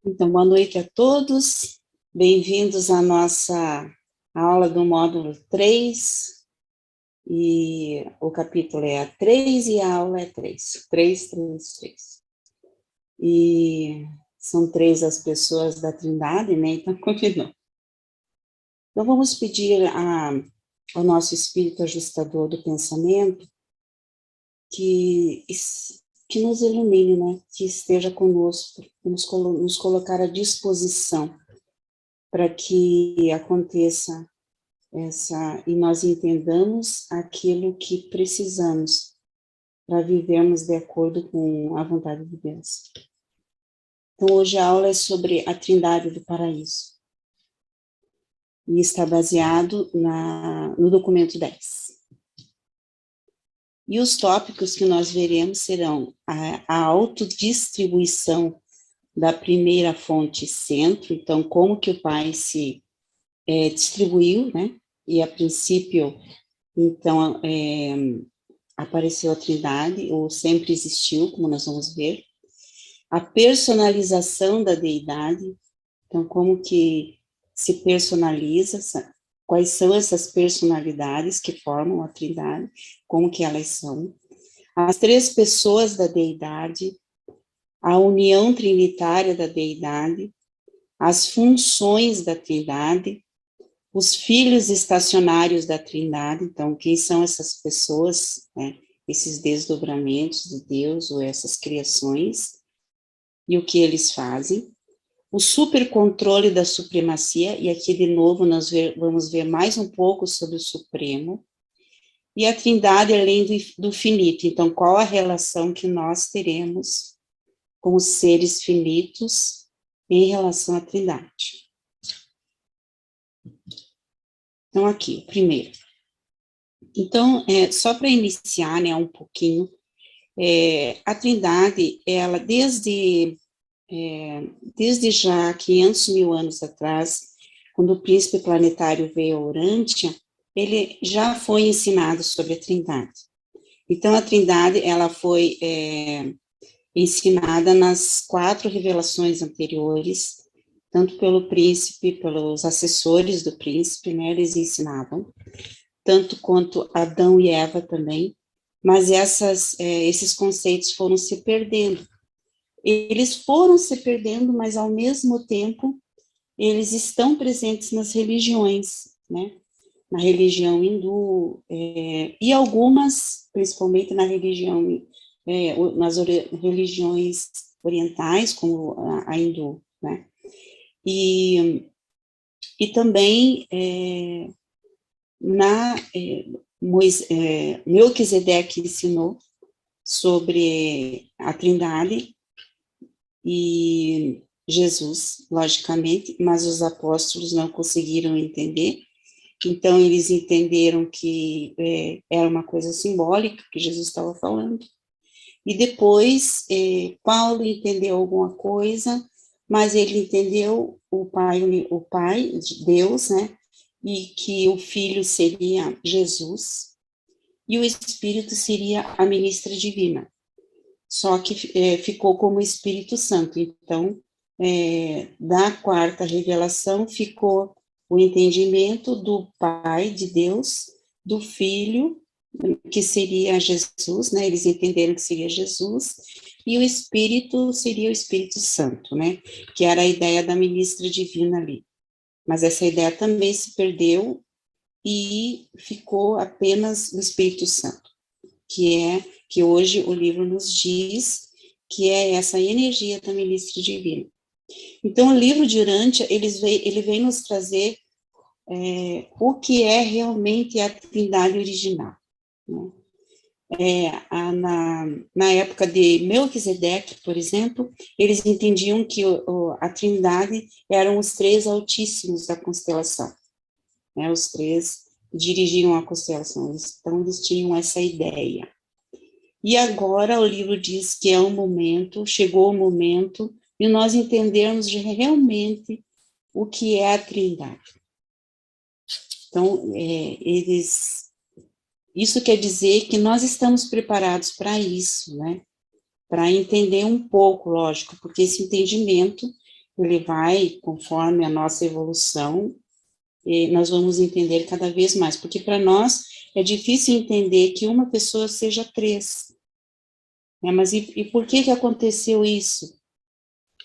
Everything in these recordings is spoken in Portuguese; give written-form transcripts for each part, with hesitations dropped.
Então, boa noite a todos, bem-vindos à nossa aula do módulo 3, e o capítulo é a 3 e a aula é 3, 3, 3, 3. E são 3 as pessoas da Trindade, né? Então, combinou. Então, vamos pedir ao nosso Espírito Ajustador do Pensamento que, que nos ilumine, né? Que esteja conosco, nos colocar à disposição para que aconteça e nós entendamos aquilo que precisamos para vivermos de acordo com a vontade de Deus. Então, hoje a aula é sobre a Trindade do Paraíso e está baseado no documento 10. E os tópicos que nós veremos serão a autodistribuição da primeira fonte centro, então, como que o Pai se distribuiu, né? E a princípio, então, apareceu a Trindade, ou sempre existiu, como nós vamos ver. A personalização da deidade, então, como que se personaliza, quais são essas personalidades que formam a Trindade, como que elas são. As 3 pessoas da deidade, a união trinitária da deidade, as funções da Trindade, os filhos estacionários da Trindade, então, quem são essas pessoas, né, esses desdobramentos de Deus, ou essas criações, e o que eles fazem. O supercontrole da supremacia, e aqui de novo nós vamos ver mais um pouco sobre o Supremo, e a Trindade além do finito, então, qual a relação que nós teremos com os seres finitos em relação à Trindade. Então, aqui, primeiro. Então, só para iniciar, né, um pouquinho, a Trindade, ela desde já 500 mil anos atrás, quando o príncipe planetário veio a Urântia, ele já foi ensinado sobre a Trindade. Então, a Trindade, ela foi ensinada nas 4 revelações anteriores, tanto pelo príncipe, pelos assessores do príncipe, né, eles ensinavam, tanto quanto Adão e Eva também, mas esses conceitos foram se perdendo. Eles foram se perdendo, mas ao mesmo tempo eles estão presentes nas religiões, né? Na religião hindu, e algumas, principalmente na religião, nas religiões orientais, como a hindu, né? E também Melquisedeque ensinou sobre a Trindade e Jesus, logicamente, mas os apóstolos não conseguiram entender, então eles entenderam que era uma coisa simbólica que Jesus estava falando, e depois Paulo entendeu alguma coisa, mas ele entendeu o Pai, Deus, né, e que o Filho seria Jesus, e o Espírito seria a ministra divina, só que ficou como Espírito Santo. Então, da 4ª revelação ficou o entendimento do Pai, de Deus, do Filho, que seria Jesus, né, eles entenderam que seria Jesus, e o Espírito seria o Espírito Santo, né, que era a ideia da ministra divina ali. Mas essa ideia também se perdeu e ficou apenas o Espírito Santo, que hoje o livro nos diz que é essa energia da ministra divina. Então, o livro de Urântia, ele vem nos trazer o que é realmente a Trindade original, né? Na época de Melquisedeque, por exemplo, eles entendiam que a Trindade eram os 3 altíssimos da constelação, né? Os 3 dirigiam a constelação, então eles tinham essa ideia. E agora o livro diz que é um momento, chegou o momento de nós entendermos realmente o que é a Trindade. Então, isso quer dizer que nós estamos preparados para isso, né? Para entender um pouco, lógico, porque esse entendimento, ele vai, conforme a nossa evolução, e nós vamos entender cada vez mais, porque para nós é difícil entender que uma pessoa seja três, né? Mas e por que aconteceu isso?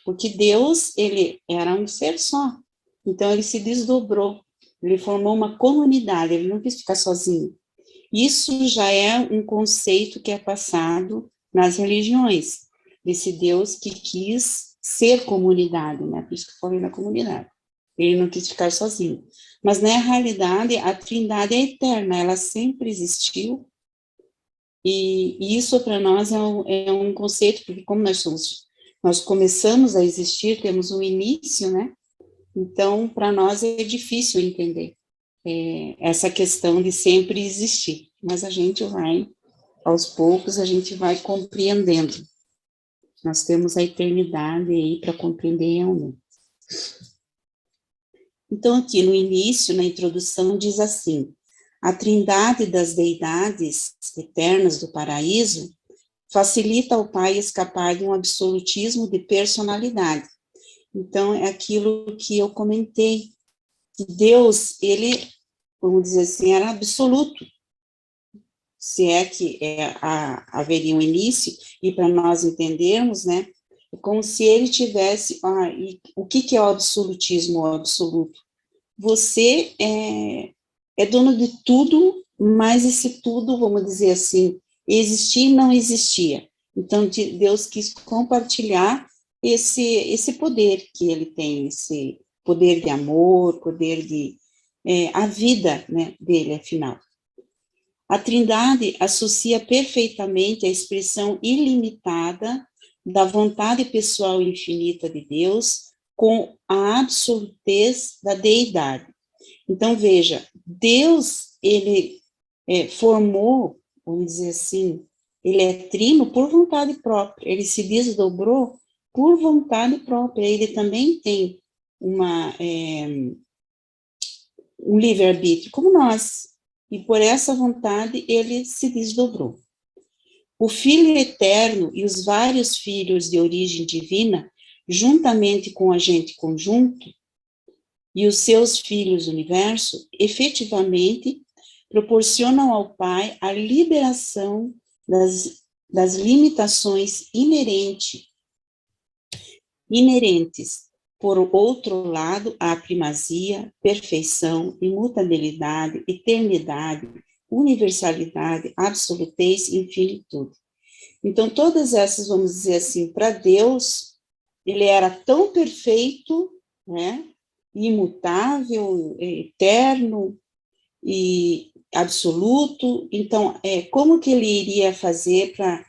Porque Deus, ele era um ser só, então ele se desdobrou, ele formou uma comunidade, ele não quis ficar sozinho. Isso já é um conceito que é passado nas religiões, desse Deus que quis ser comunidade, né? Por isso que eu falei na comunidade. Ele não quis ficar sozinho. Mas, na realidade, a Trindade é eterna, ela sempre existiu, e isso para nós é um conceito, porque como nós começamos a existir, temos um início, né? Então, para nós é difícil entender essa questão de sempre existir, mas a gente vai, aos poucos, a gente vai compreendendo. Nós temos a eternidade aí para compreender realmente. Então, aqui no início, na introdução, diz assim: a trindade das deidades eternas do paraíso facilita ao Pai escapar de um absolutismo de personalidade. Então, é aquilo que eu comentei, que Deus, ele, vamos dizer assim, era absoluto, se é que haveria um início, e para nós entendermos, né, é como se ele tivesse, e o que é o absolutismo, o absoluto? Você é dono de tudo, mas esse tudo, vamos dizer assim, existia e não existia. Então, Deus quis compartilhar esse poder que ele tem, esse poder de amor, poder de a vida, né, dele, afinal. A Trindade associa perfeitamente a expressão ilimitada da vontade pessoal infinita de Deus com a absolutez da deidade. Então, veja, Deus, ele formou, vamos dizer assim, ele é trino por vontade própria, ele se desdobrou por vontade própria, ele também tem um livre-arbítrio, como nós, e por essa vontade ele se desdobrou. O Filho eterno e os vários filhos de origem divina, juntamente com o agente conjunto, e os seus filhos universo, efetivamente proporcionam ao Pai a liberação das limitações inerentes. Por outro lado, a primazia, perfeição, imutabilidade, eternidade, universalidade, absolutez e infinitude. Então, todas essas, vamos dizer assim, para Deus, ele era tão perfeito, né, imutável, eterno e absoluto. Então, como que ele iria fazer para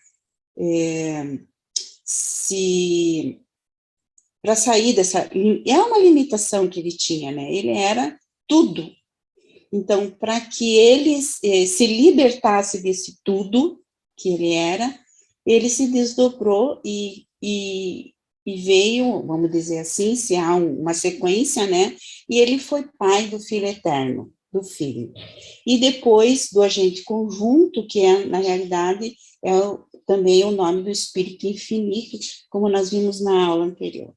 sair dessa... É uma limitação que ele tinha, né? Ele era tudo. Então, para que ele se libertasse desse tudo que ele era, ele se desdobrou e veio, vamos dizer assim, se há uma sequência, né? E ele foi pai do Filho eterno, do Filho. E depois do agente conjunto, que na realidade, também o nome do Espírito infinito, como nós vimos na aula anterior.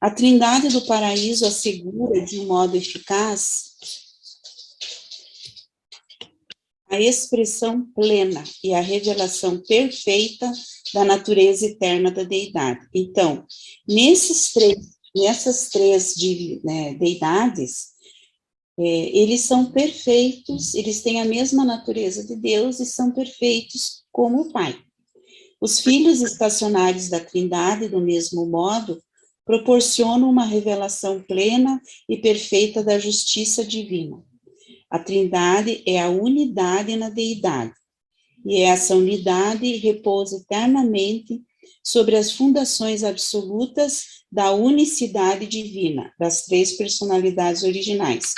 A Trindade do Paraíso assegura de um modo eficaz a expressão plena e a revelação perfeita da natureza eterna da deidade. Então, nessas três deidades, eles são perfeitos, eles têm a mesma natureza de Deus e são perfeitos como o Pai. Os filhos estacionários da Trindade, do mesmo modo, proporcionam uma revelação plena e perfeita da justiça divina. A Trindade é a unidade na deidade, e essa unidade repousa eternamente sobre as fundações absolutas da unicidade divina, das três personalidades originais,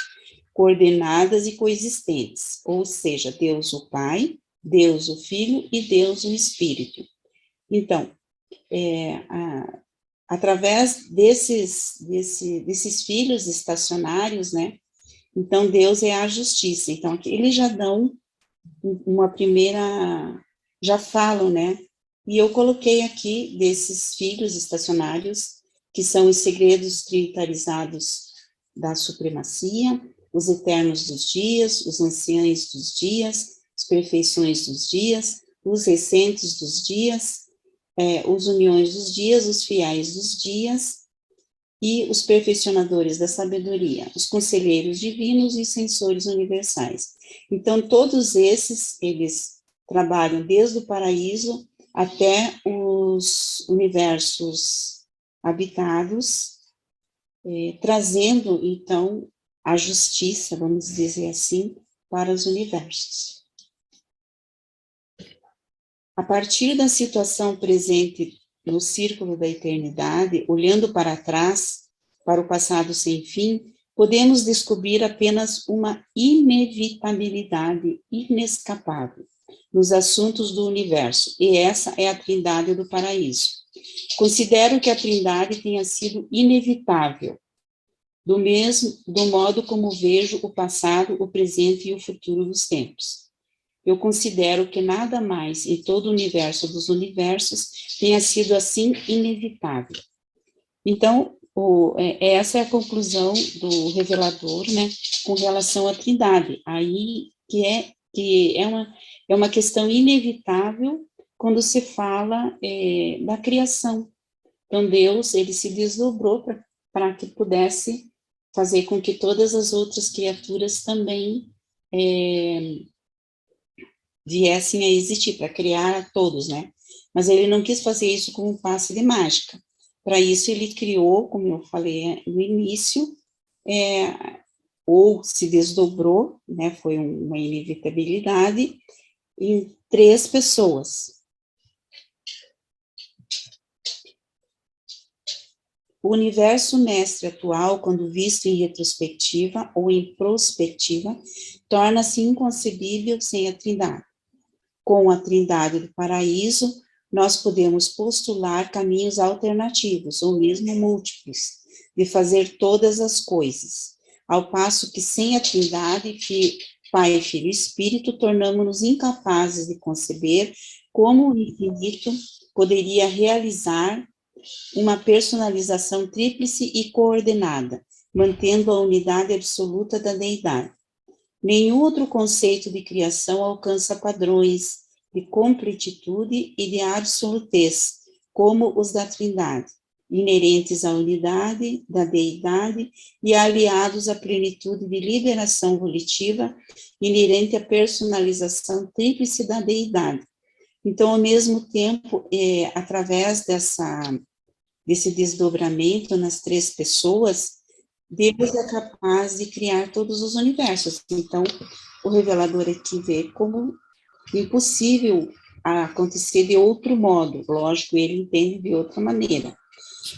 coordenadas e coexistentes, ou seja, Deus o Pai, Deus o Filho e Deus o Espírito. Então, através desses filhos estacionários, né, então Deus é a justiça. Então, eles já dão uma primeira, já falam, né, E eu coloquei aqui desses filhos estacionários, que são os segredos trinitarizados da supremacia, os eternos dos dias, os anciães dos dias, as perfeições dos dias, os recentes dos dias, os uniões dos dias, os fiéis dos dias, e os perfeccionadores da sabedoria, os conselheiros divinos e os censores universais. Então, todos esses, eles trabalham desde o paraíso até os universos habitados, trazendo, então, a justiça, vamos dizer assim, para os universos. A partir da situação presente no círculo da eternidade, olhando para trás, para o passado sem fim, podemos descobrir apenas uma inevitabilidade inescapável nos assuntos do universo, e essa é a Trindade do Paraíso. Considero que a Trindade tenha sido inevitável, do modo como vejo o passado, o presente e o futuro dos tempos. Eu considero que nada mais em todo o universo dos universos tenha sido assim inevitável. Então, essa é a conclusão do revelador, né, com relação à Trindade. Aí que é uma questão inevitável quando se fala da criação. Então, Deus, ele se desdobrou para que pudesse fazer com que todas as outras criaturas também viessem a existir, para criar a todos, né? Mas ele não quis fazer isso com um passe de mágica. Para isso, ele criou, como eu falei no início, ou se desdobrou, né? Foi uma inevitabilidade, em 3 pessoas. O universo mestre atual, quando visto em retrospectiva ou em prospectiva, torna-se inconcebível sem a Trindade. Com a Trindade do Paraíso, nós podemos postular caminhos alternativos, ou mesmo múltiplos, de fazer todas as coisas, ao passo que sem a Trindade, Pai, Filho e Espírito, tornamos-nos incapazes de conceber como o infinito poderia realizar uma personalização tríplice e coordenada, mantendo a unidade absoluta da deidade. Nenhum outro conceito de criação alcança padrões de completitude e de absolutez, como os da Trindade, inerentes à unidade da deidade e aliados à plenitude de liberação volitiva, inerente à personalização tríplice da deidade. Então, ao mesmo tempo, através desse desdobramento nas 3 pessoas, Deus é capaz de criar todos os universos. Então, o revelador aqui vê como impossível acontecer de outro modo. Lógico, ele entende de outra maneira.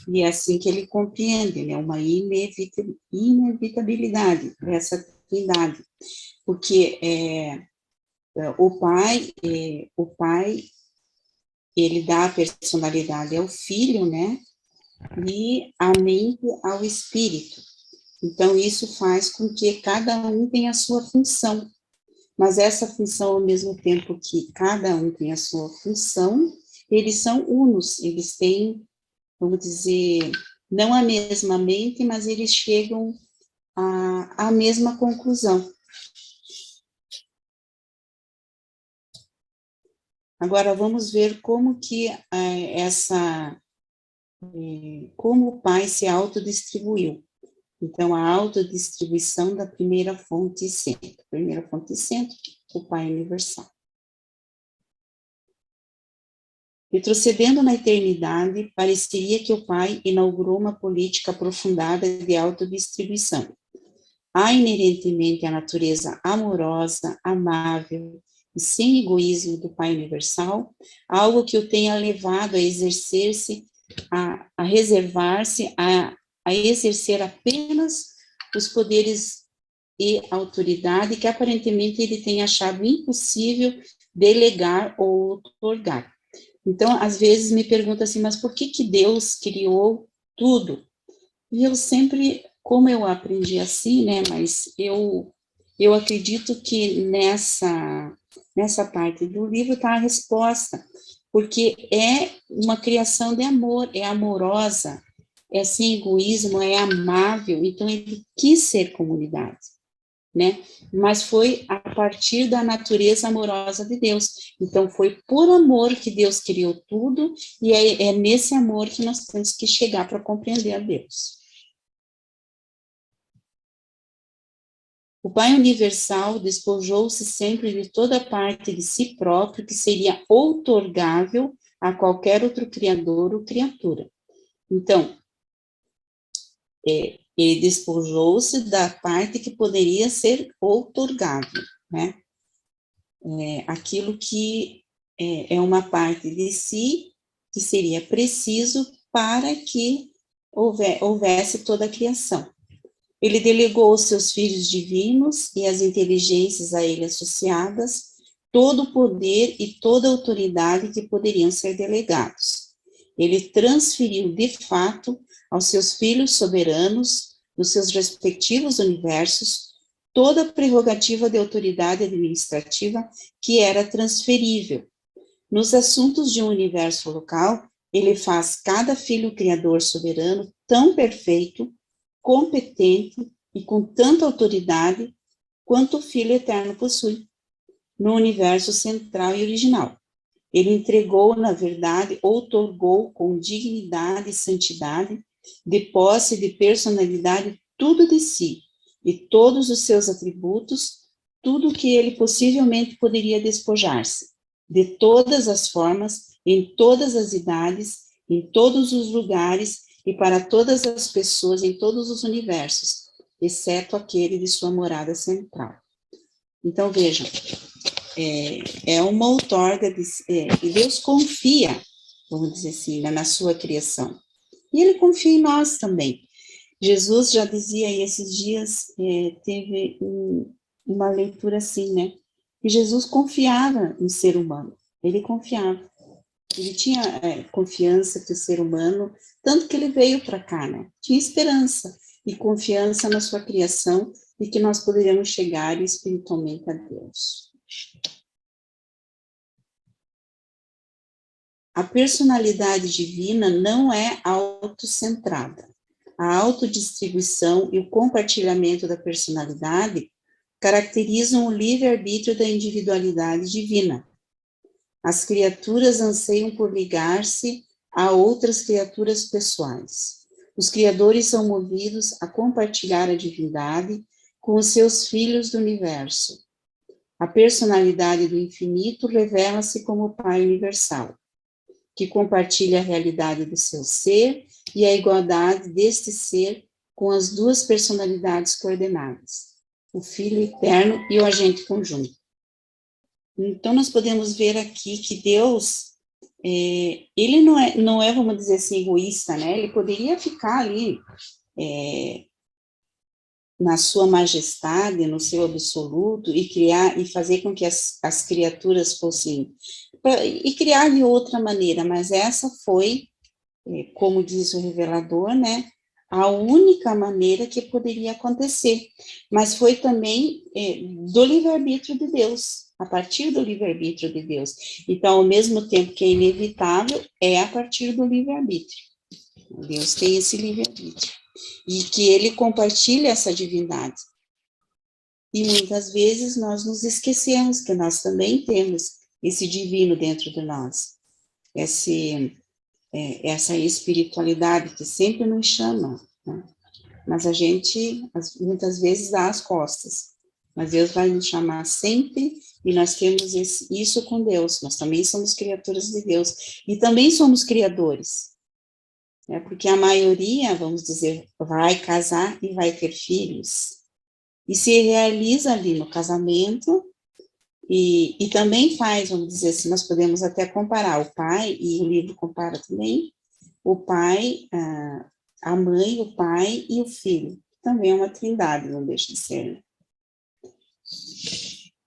E é assim que ele compreende, né? Uma inevitabilidade dessa Trindade. Porque o pai, ele dá a personalidade ao filho, né? E a mente ao espírito. Então, isso faz com que cada um tenha a sua função, mas essa função, ao mesmo tempo que cada um tem a sua função, eles são unos, eles têm, vamos dizer, não a mesma mente, mas eles chegam à mesma conclusão. Agora, vamos ver como que como o Pai se autodistribuiu. Então, a autodistribuição da primeira fonte e centro. Primeira fonte e centro, o Pai universal. Retrocedendo na eternidade, pareceria que o Pai inaugurou uma política aprofundada de autodistribuição. Há inerentemente a natureza amorosa, amável e sem egoísmo do Pai universal, algo que o tenha levado a exercer-se, a reservar-se, a exercer apenas os poderes e autoridade que aparentemente ele tem achado impossível delegar ou otorgar. Então, às vezes me pergunto assim, mas por que Deus criou tudo? E eu sempre, como eu aprendi assim, né, mas eu acredito que nessa parte do livro está a resposta, porque é uma criação de amor, é amorosa, é sem egoísmo, é amável, então ele quis ser comunidade, né? Mas foi a partir da natureza amorosa de Deus. Então foi por amor que Deus criou tudo, e é nesse amor que nós temos que chegar para compreender a Deus. O Pai Universal despojou-se sempre de toda parte de si próprio que seria outorgável a qualquer outro criador ou criatura. Então, ele despojou-se da parte que poderia ser outorgável, né? Aquilo que é uma parte de si que seria preciso para que houvesse toda a criação. Ele delegou aos seus filhos divinos e as inteligências a ele associadas todo o poder e toda a autoridade que poderiam ser delegados. Ele transferiu, de fato, aos seus filhos soberanos, nos seus respectivos universos, toda a prerrogativa de autoridade administrativa que era transferível. Nos assuntos de um universo local, ele faz cada filho criador soberano tão perfeito, competente e com tanta autoridade quanto o Filho Eterno possui, no universo central e original. Ele entregou, na verdade, outorgou com dignidade e santidade, de posse e de personalidade, tudo de si, e todos os seus atributos, tudo que ele possivelmente poderia despojar-se, de todas as formas, em todas as idades, em todos os lugares, e para todas as pessoas em todos os universos, exceto aquele de sua morada central. Então, vejam, uma outorga, e Deus confia, vamos dizer assim, na sua criação. E Ele confia em nós também. Jesus já dizia aí, esses dias, teve uma leitura assim, né? Que Jesus confiava no ser humano, Ele confiava. Ele tinha confiança que o ser humano, tanto que ele veio para cá, né? Tinha esperança e confiança na sua criação e que nós poderíamos chegar espiritualmente a Deus. A personalidade divina não é autocentrada. A autodistribuição e o compartilhamento da personalidade caracterizam o livre-arbítrio da individualidade divina. As criaturas anseiam por ligar-se a outras criaturas pessoais. Os criadores são movidos a compartilhar a divindade com os seus filhos do universo. A personalidade do infinito revela-se como o Pai universal, que compartilha a realidade do seu ser e a igualdade deste ser com as duas personalidades coordenadas, o Filho eterno e o agente conjunto. Então, nós podemos ver aqui que Deus, ele não é, vamos dizer assim, egoísta, né? Ele poderia ficar ali na sua majestade, no seu absoluto, e criar, e fazer com que as criaturas fossem, e criar de outra maneira, mas essa foi, como diz o revelador, né? A única maneira que poderia acontecer, mas foi também do livre-arbítrio de Deus, a partir do livre-arbítrio de Deus. Então, ao mesmo tempo que é inevitável, é a partir do livre-arbítrio. Deus tem esse livre-arbítrio. E que ele compartilha essa divindade. E muitas vezes nós nos esquecemos que nós também temos esse divino dentro de nós. Essa espiritualidade que sempre nos chama, né? Mas a gente, muitas vezes, dá as costas. Mas Deus vai nos chamar sempre, e nós temos isso com Deus. Nós também somos criaturas de Deus. E também somos criadores. Né? Porque a maioria, vamos dizer, vai casar e vai ter filhos. E se realiza ali no casamento, e também faz, vamos dizer assim, nós podemos até comparar o pai, e o livro compara também, o pai, a mãe, o pai e o filho. Também é uma trindade, não deixa de ser.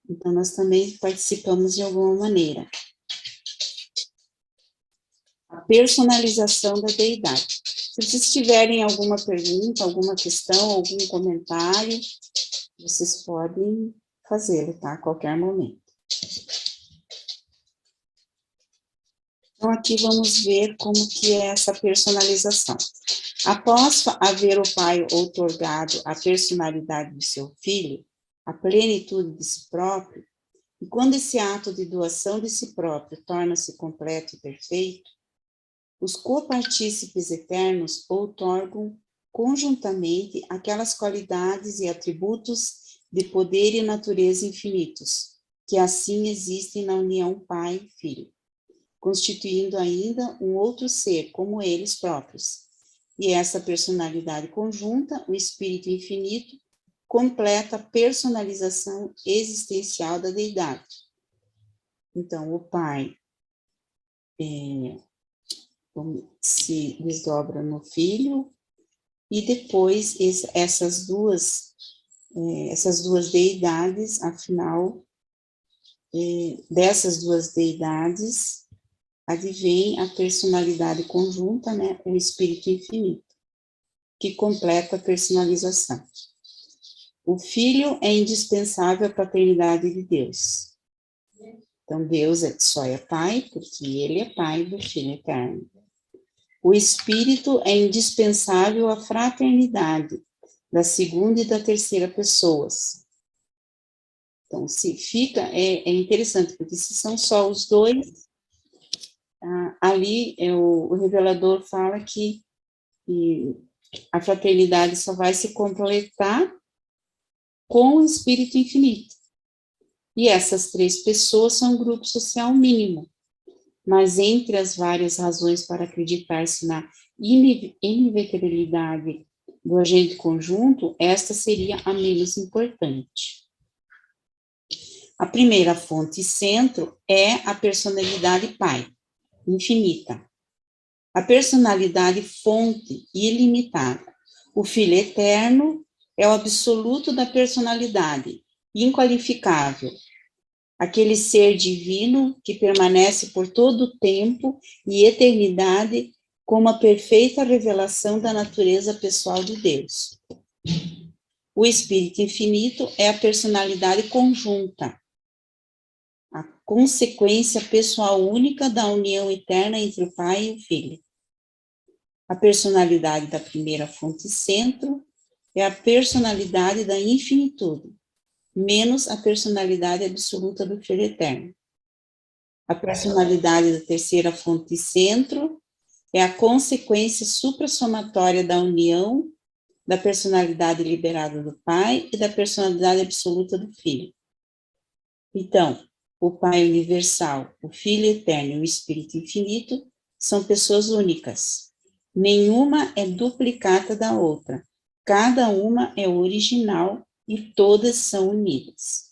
Então, nós também participamos de alguma maneira. A personalização da deidade. Se vocês tiverem alguma pergunta, alguma questão, algum comentário, vocês podem fazê-lo, tá? A qualquer momento. Então, aqui vamos ver como que é essa personalização. Após haver o pai outorgado a personalidade de seu filho, a plenitude de si próprio, e quando esse ato de doação de si próprio torna-se completo e perfeito, os copartícipes eternos outorgam conjuntamente aquelas qualidades e atributos de poder e natureza infinitos, que assim existem na união pai-filho, constituindo ainda um outro ser como eles próprios. E essa personalidade conjunta, o Espírito Infinito, completa a personalização existencial da deidade. Então, o Pai se desdobra no Filho, e depois essas duas deidades, afinal, dessas duas deidades, advém a personalidade conjunta, né, o Espírito Infinito, que completa a personalização. O Filho é indispensável à paternidade de Deus. Então, Deus só é Pai, porque Ele é Pai do Filho Eterno. O Espírito é indispensável à fraternidade da segunda e da terceira pessoas. Então, se fica, é interessante, porque se são só os dois, ali o revelador fala que a fraternidade só vai se completar com o Espírito Infinito. E essas três pessoas são um grupo social mínimo, mas entre as várias razões para acreditar-se na inevitabilidade do agente conjunto, esta seria a menos importante. A primeira fonte e centro é a personalidade Pai, infinita. A personalidade fonte ilimitada. O Filho eterno é o absoluto da personalidade, inqualificável. Aquele ser divino que permanece por todo o tempo e eternidade como a perfeita revelação da natureza pessoal de Deus. O Espírito Infinito é a personalidade conjunta, a consequência pessoal única da união eterna entre o Pai e o Filho. A personalidade da primeira fonte centro é a personalidade da infinitude, menos a personalidade absoluta do Filho Eterno. A personalidade da terceira fonte centro é a consequência suprassomatória da união da personalidade liberada do Pai e da personalidade absoluta do Filho. Então, o Pai universal, o Filho eterno e o Espírito infinito são pessoas únicas. Nenhuma é duplicata da outra. Cada uma é original e todas são unidas.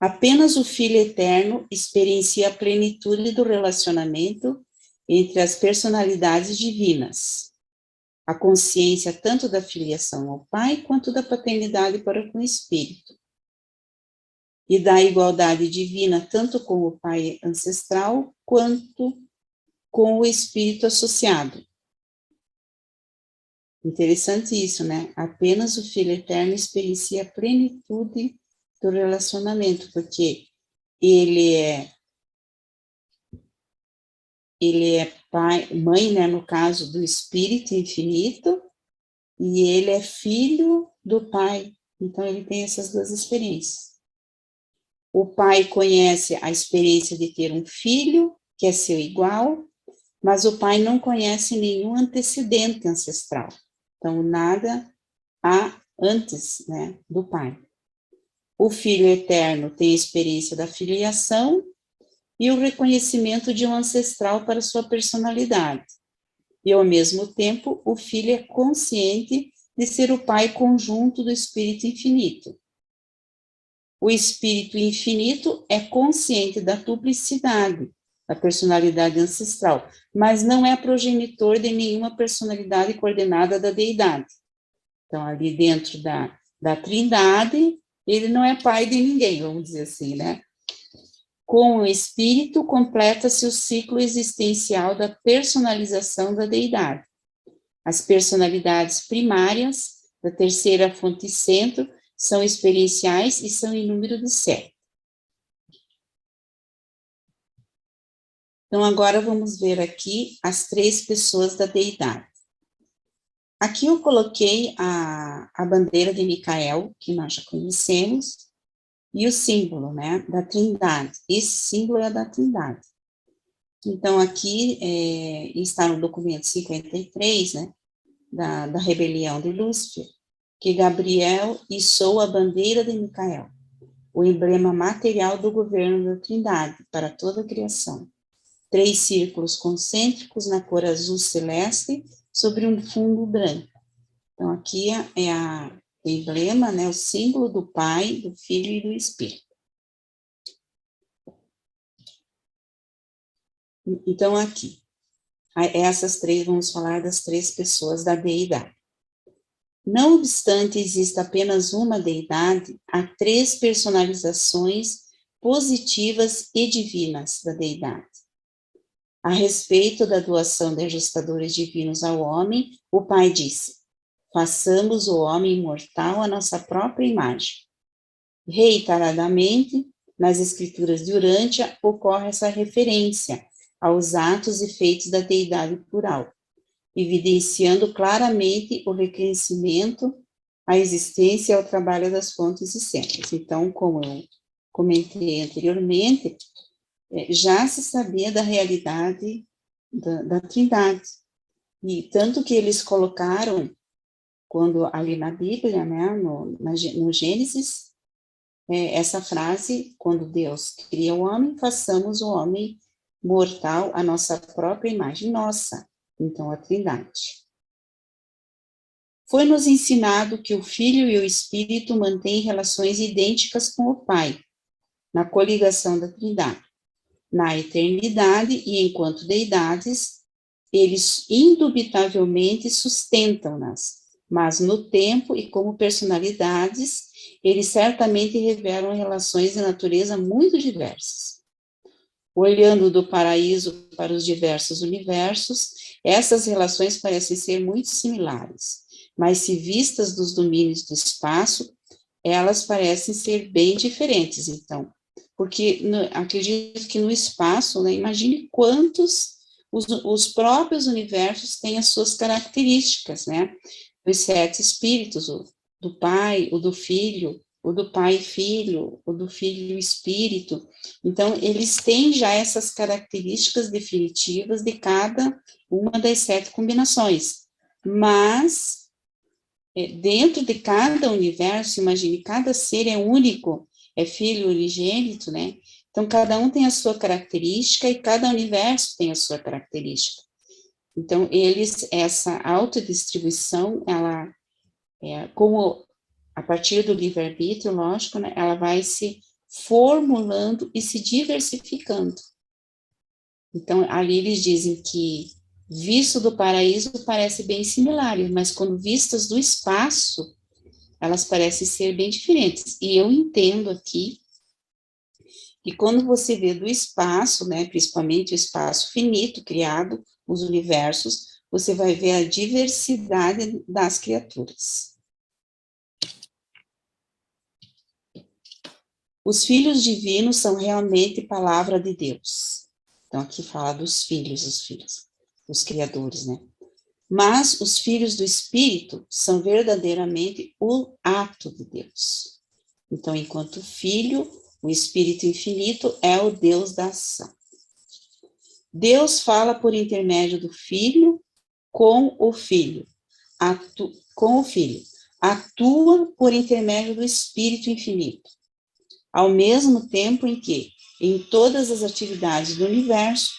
Apenas o Filho eterno experiencia a plenitude do relacionamento entre as personalidades divinas, a consciência tanto da filiação ao Pai quanto da paternidade para com o Espírito, e da igualdade divina tanto com o Pai ancestral quanto com o Espírito associado. Interessante isso, né? Apenas o Filho eterno experiencia a plenitude do relacionamento, porque ele é pai, mãe, né, no caso do Espírito infinito, e ele é filho do Pai. Então, ele tem essas duas experiências. O pai conhece a experiência de ter um filho, que é seu igual, mas o pai não conhece nenhum antecedente ancestral. Então, nada há antes, né, do pai. O Filho eterno tem a experiência da filiação e o reconhecimento de um ancestral para sua personalidade. E, ao mesmo tempo, o Filho é consciente de ser o Pai conjunto do Espírito Infinito. O Espírito Infinito é consciente da duplicidade da personalidade ancestral, mas não é progenitor de nenhuma personalidade coordenada da deidade. Então, ali dentro da Trindade, ele não é pai de ninguém, vamos dizer assim, né? Com o Espírito, completa-se o ciclo existencial da personalização da deidade. As personalidades primárias da terceira fonte centro são experienciais e são em número de 7. Então, agora vamos ver aqui as três pessoas da deidade. Aqui eu coloquei a bandeira de Micael, que nós já conhecemos, e o símbolo, né, da Trindade. Esse símbolo é da Trindade. Então, aqui está no documento 53, né, da rebelião de Lúcifer, que Gabriel içou a bandeira de Micael, o emblema material do governo da Trindade para toda a criação. 3 círculos concêntricos na cor azul celeste sobre um fundo branco. Então, aqui é o emblema, né, o símbolo do Pai, do Filho e do Espírito. Então, aqui, essas três, vamos falar das três pessoas da deidade. Não obstante exista apenas uma deidade, há 3 personalizações positivas e divinas da deidade. A respeito da doação de ajustadores divinos ao homem, o Pai disse: façamos o homem imortal à nossa própria imagem. Reiteradamente, nas escrituras de Urântia, ocorre essa referência aos atos e feitos da deidade plural, evidenciando claramente o reconhecimento à existência e ao trabalho das fontes e centros. Então, como eu comentei anteriormente, já se sabia da realidade da Trindade, e tanto que eles colocaram, quando ali na Bíblia, né, no Gênesis, essa frase, quando Deus cria o homem, façamos o homem mortal à nossa própria imagem, nossa, então a Trindade. Foi-nos ensinado que o Filho e o Espírito mantêm relações idênticas com o Pai, na coligação da Trindade. Na eternidade e enquanto deidades, eles indubitavelmente sustentam-nas, mas no tempo e como personalidades, eles certamente revelam relações de natureza muito diversas. Olhando do paraíso para os diversos universos, essas relações parecem ser muito similares, mas se vistas dos domínios do espaço, elas parecem ser bem diferentes, então, porque acredito que no espaço, né, imagine quantos os próprios universos têm as suas características, né, os 7 espíritos, o do Pai, o do Filho, o do Pai e Filho, o do Filho e Espírito, então, eles têm já essas características definitivas de cada uma das 7 combinações, mas dentro de cada universo, imagine, cada ser é único, é filho unigênito, né? Então, cada um tem a sua característica e cada universo tem a sua característica. Então, essa autodistribuição, ela, como a partir do livre-arbítrio, lógico, né, ela vai se formulando e se diversificando. Então, ali eles dizem que, visto do paraíso, parece bem similar, mas quando vistas do espaço, elas parecem ser bem diferentes. E eu entendo aqui que quando você vê do espaço, né, principalmente o espaço finito criado, os universos, você vai ver a diversidade das criaturas. Os filhos divinos são realmente palavra de Deus. Então, aqui fala dos filhos, os criadores, né? Mas os filhos do Espírito são verdadeiramente o ato de Deus. Então, enquanto filho, o Espírito Infinito é o Deus da ação. Deus fala por intermédio do Filho com o Filho, atua por intermédio do Espírito Infinito, ao mesmo tempo em que, em todas as atividades do universo,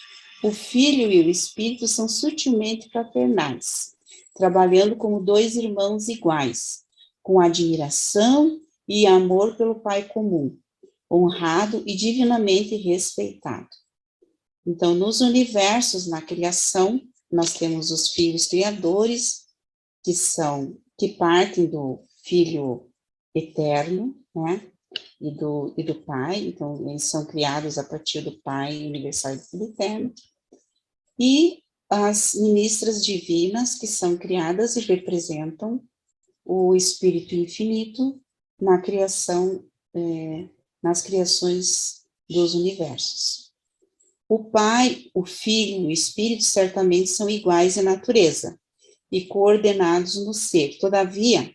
o Filho e o Espírito são sutilmente fraternais, trabalhando como 2 irmãos iguais, com admiração e amor pelo Pai comum, honrado e divinamente respeitado. Então, nos universos, na criação, nós temos os filhos criadores, que partem do Filho eterno, né, e do Pai, então, eles são criados a partir do Pai universal e do Filho eterno, e as ministras divinas, que são criadas e representam o Espírito Infinito na criação, nas criações dos universos. O Pai, o Filho e o Espírito certamente são iguais em natureza e coordenados no ser. Todavia,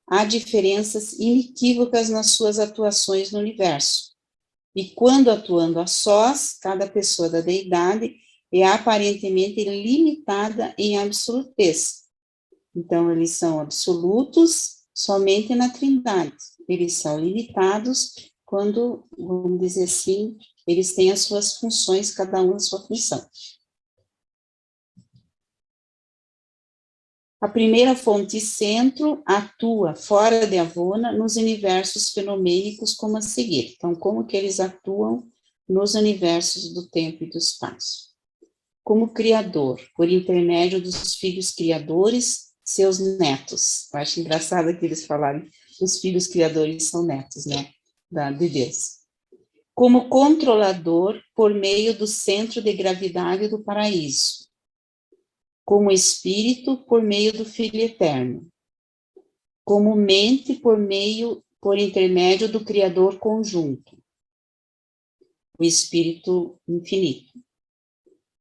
há diferenças inequívocas nas suas atuações no universo. E quando atuando a sós, cada pessoa da deidade é aparentemente limitada em absolutez. Então, eles são absolutos somente na Trindade. Eles são limitados quando, vamos dizer assim, eles têm as suas funções, cada um a sua função. A primeira fonte centro atua fora de Avona nos universos fenomênicos como a seguir. Então, como que eles atuam nos universos do tempo e do espaço? Como criador, por intermédio dos filhos criadores, seus netos. Eu acho engraçado que eles falarem os filhos criadores são netos, né, de Deus. Como controlador, por meio do centro de gravidade do paraíso. Como espírito, por meio do Filho Eterno. Como mente, por intermédio do Criador conjunto, o Espírito Infinito.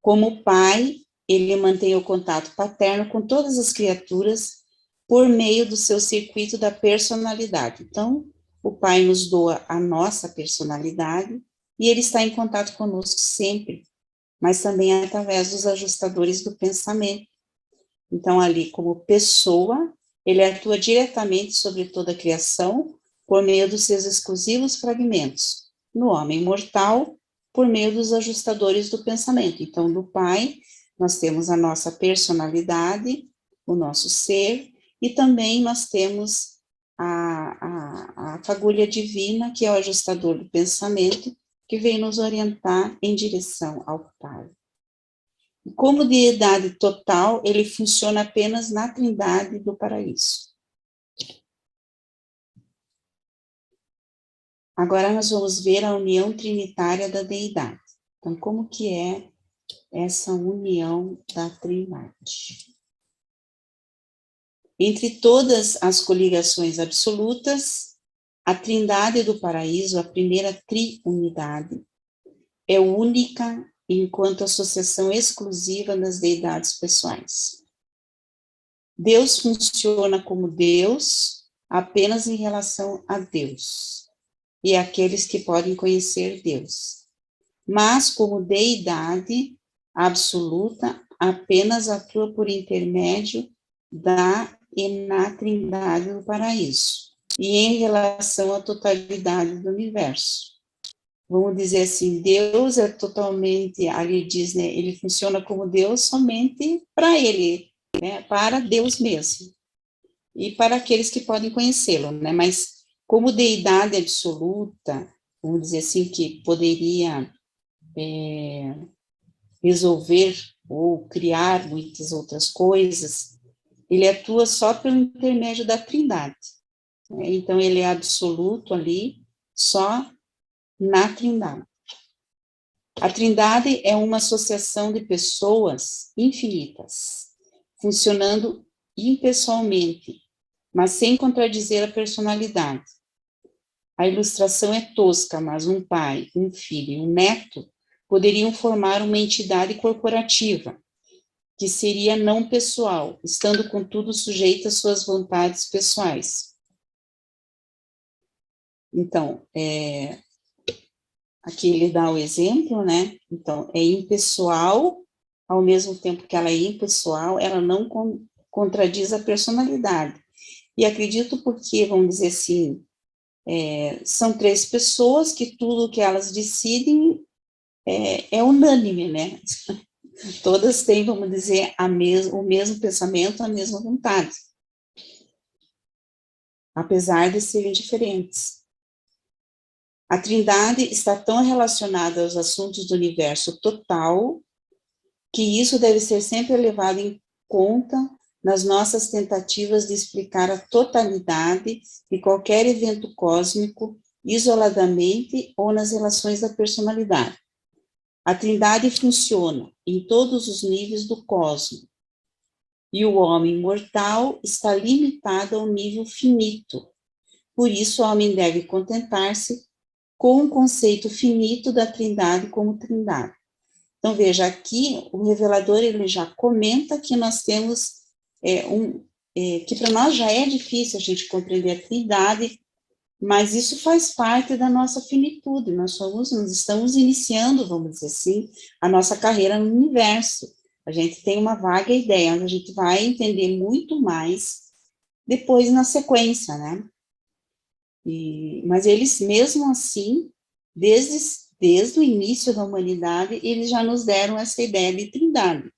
Como Pai, ele mantém o contato paterno com todas as criaturas por meio do seu circuito da personalidade. Então, o Pai nos doa a nossa personalidade e ele está em contato conosco sempre, mas também através dos ajustadores do pensamento. Então, ali, como pessoa, ele atua diretamente sobre toda a criação por meio dos seus exclusivos fragmentos. No homem mortal, por meio dos ajustadores do pensamento. Então, do Pai, nós temos a nossa personalidade, o nosso ser, e também nós temos a fagulha divina, que é o ajustador do pensamento, que vem nos orientar em direção ao Pai. Como deidade total, ele funciona apenas na Trindade do paraíso. Agora nós vamos ver a união trinitária da deidade. Então, como que é essa união da Trindade? Entre todas as coligações absolutas, a Trindade do paraíso, a primeira triunidade, é única enquanto associação exclusiva das deidades pessoais. Deus funciona como Deus apenas em relação a Deus e àqueles que podem conhecer Deus. Mas como deidade absoluta, apenas atua por intermédio da e na Trindade do paraíso e em relação à totalidade do universo. Vamos dizer assim, Deus é totalmente, ali diz, né, ele funciona como Deus somente para ele, né, para Deus mesmo, e para aqueles que podem conhecê-lo, né, mas como deidade absoluta, vamos dizer assim, que poderia resolver ou criar muitas outras coisas, ele atua só pelo intermédio da Trindade, né, então ele é absoluto ali, só na Trindade. A Trindade é uma associação de pessoas infinitas, funcionando impessoalmente, mas sem contradizer a personalidade. A ilustração é tosca, mas um pai, um filho e um neto poderiam formar uma entidade corporativa, que seria não pessoal, estando contudo sujeita às suas vontades pessoais. Então, aqui ele dá o exemplo, né? Então, é impessoal, ao mesmo tempo que ela é impessoal, ela não contradiz a personalidade. E acredito porque, vamos dizer assim, são três pessoas que tudo que elas decidem é unânime, né? Todas têm, vamos dizer, o mesmo pensamento, a mesma vontade, apesar de serem diferentes. A Trindade está tão relacionada aos assuntos do universo total, que isso deve ser sempre levado em conta nas nossas tentativas de explicar a totalidade de qualquer evento cósmico, isoladamente ou nas relações da personalidade. A Trindade funciona em todos os níveis do cosmos, e o homem mortal está limitado ao nível finito. Por isso, o homem deve contentar-se com o conceito finito da Trindade como Trindade. Então, veja, aqui o revelador, ele já comenta que nós temos que para nós já é difícil a gente compreender a Trindade, mas isso faz parte da nossa finitude, nós estamos iniciando, vamos dizer assim, a nossa carreira no universo. A gente tem uma vaga ideia, onde a gente vai entender muito mais depois na sequência, né? Mas eles, mesmo assim, desde o início da humanidade, eles já nos deram essa ideia de trindade.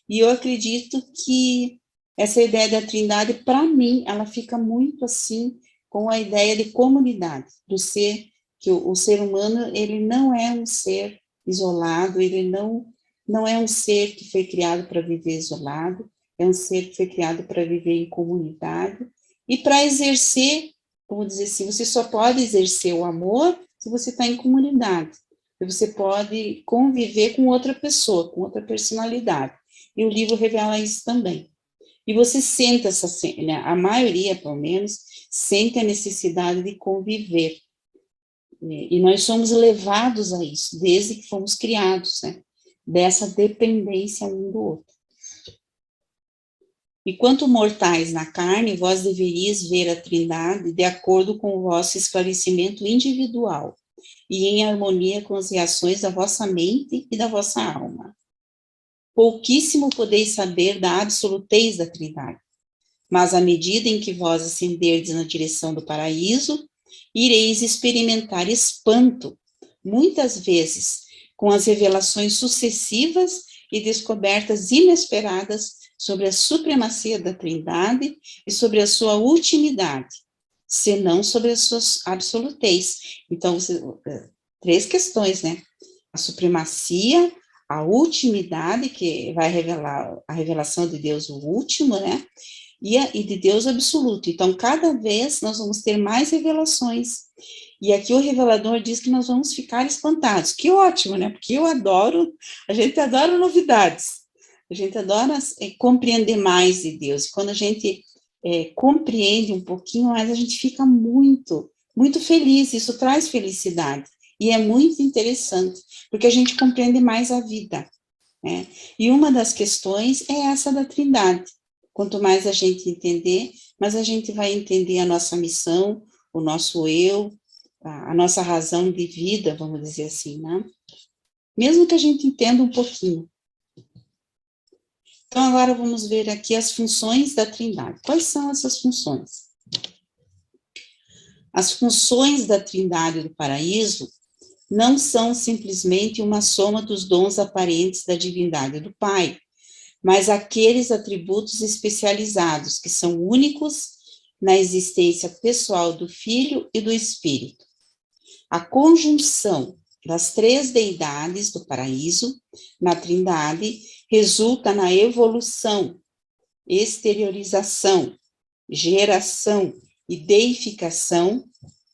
E eu acredito que essa ideia da trindade, para mim, ela fica muito assim com a ideia de comunidade, do ser, que o ser humano, ele não é um ser isolado, ele não é um ser que foi criado para viver isolado, é um ser que foi criado para viver em comunidade e para exercer, vamos dizer assim, você só pode exercer o amor se você está em comunidade. Você pode conviver com outra pessoa, com outra personalidade. E o livro revela isso também. E você sente né, a maioria, pelo menos, sente a necessidade de conviver. E nós somos levados a isso, desde que fomos criados, né? Dessa dependência um do outro. E quanto mortais na carne, vós deveríeis ver a Trindade de acordo com o vosso esclarecimento individual e em harmonia com as reações da vossa mente e da vossa alma. Pouquíssimo podeis saber da absolutez da Trindade, mas à medida em que vós ascenderdes na direção do paraíso, ireis experimentar espanto, muitas vezes, com as revelações sucessivas e descobertas inesperadas sobre a supremacia da Trindade e sobre a sua ultimidade, senão sobre a sua absolutez. Então, três questões, né? A supremacia, a ultimidade, que vai revelar a revelação de Deus, o último, né? E de Deus absoluto. Então, cada vez nós vamos ter mais revelações. E aqui o revelador diz que nós vamos ficar espantados. Que ótimo, né? Porque a gente adora novidades. A gente adora compreender mais de Deus. Quando a gente compreende um pouquinho mais, a gente fica muito, muito feliz. Isso traz felicidade. E é muito interessante, porque a gente compreende mais a vida, né? E uma das questões é essa da Trindade. Quanto mais a gente entender, mais a gente vai entender a nossa missão, o nosso eu, a nossa razão de vida, vamos dizer assim, né? Mesmo que a gente entenda um pouquinho. Então, agora vamos ver aqui as funções da Trindade. Quais são essas funções? As funções da Trindade do paraíso não são simplesmente uma soma dos dons aparentes da divindade do Pai, mas aqueles atributos especializados que são únicos na existência pessoal do Filho e do Espírito. A conjunção das três deidades do paraíso na Trindade resulta na evolução, exteriorização, geração e deificação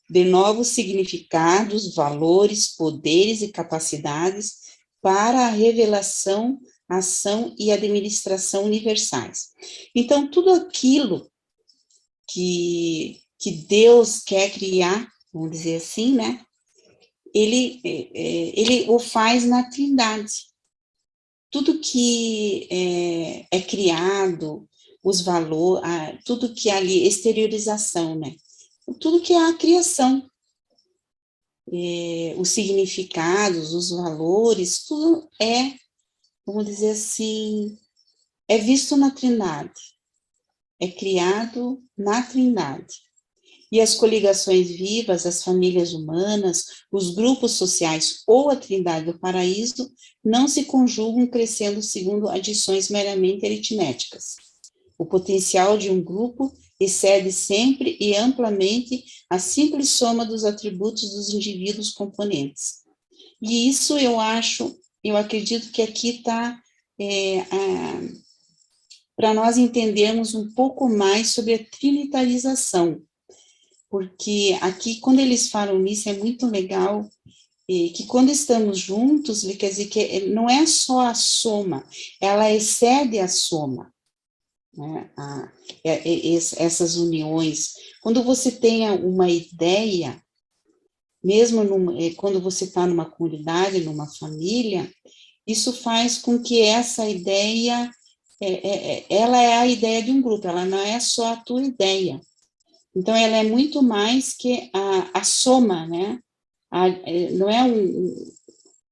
de novos significados, valores, poderes e capacidades para a revelação, ação e administração universais. Então, tudo aquilo que Deus quer criar, vamos dizer assim, né? Ele o faz na Trindade. Tudo que é criado, os valores, tudo que ali, exteriorização, né? Tudo que é a criação, os significados, os valores, tudo vamos dizer assim, é visto na Trindade, é criado na Trindade. E as coligações vivas, as famílias humanas, os grupos sociais ou a Trindade do Paraíso não se conjugam crescendo segundo adições meramente aritméticas. O potencial de um grupo excede sempre e amplamente a simples soma dos atributos dos indivíduos componentes. E isso eu acredito que aqui está para nós entendermos um pouco mais sobre a trinitarização, porque aqui, quando eles falam nisso, é muito legal, que quando estamos juntos, quer dizer que não é só a soma, ela excede a soma, né? Essas uniões. Quando você tem uma ideia, mesmo quando você está numa comunidade, numa família, isso faz com que essa ideia, ela é a ideia de um grupo, ela não é só a tua ideia. Então, ela é muito mais que a soma, né? Não é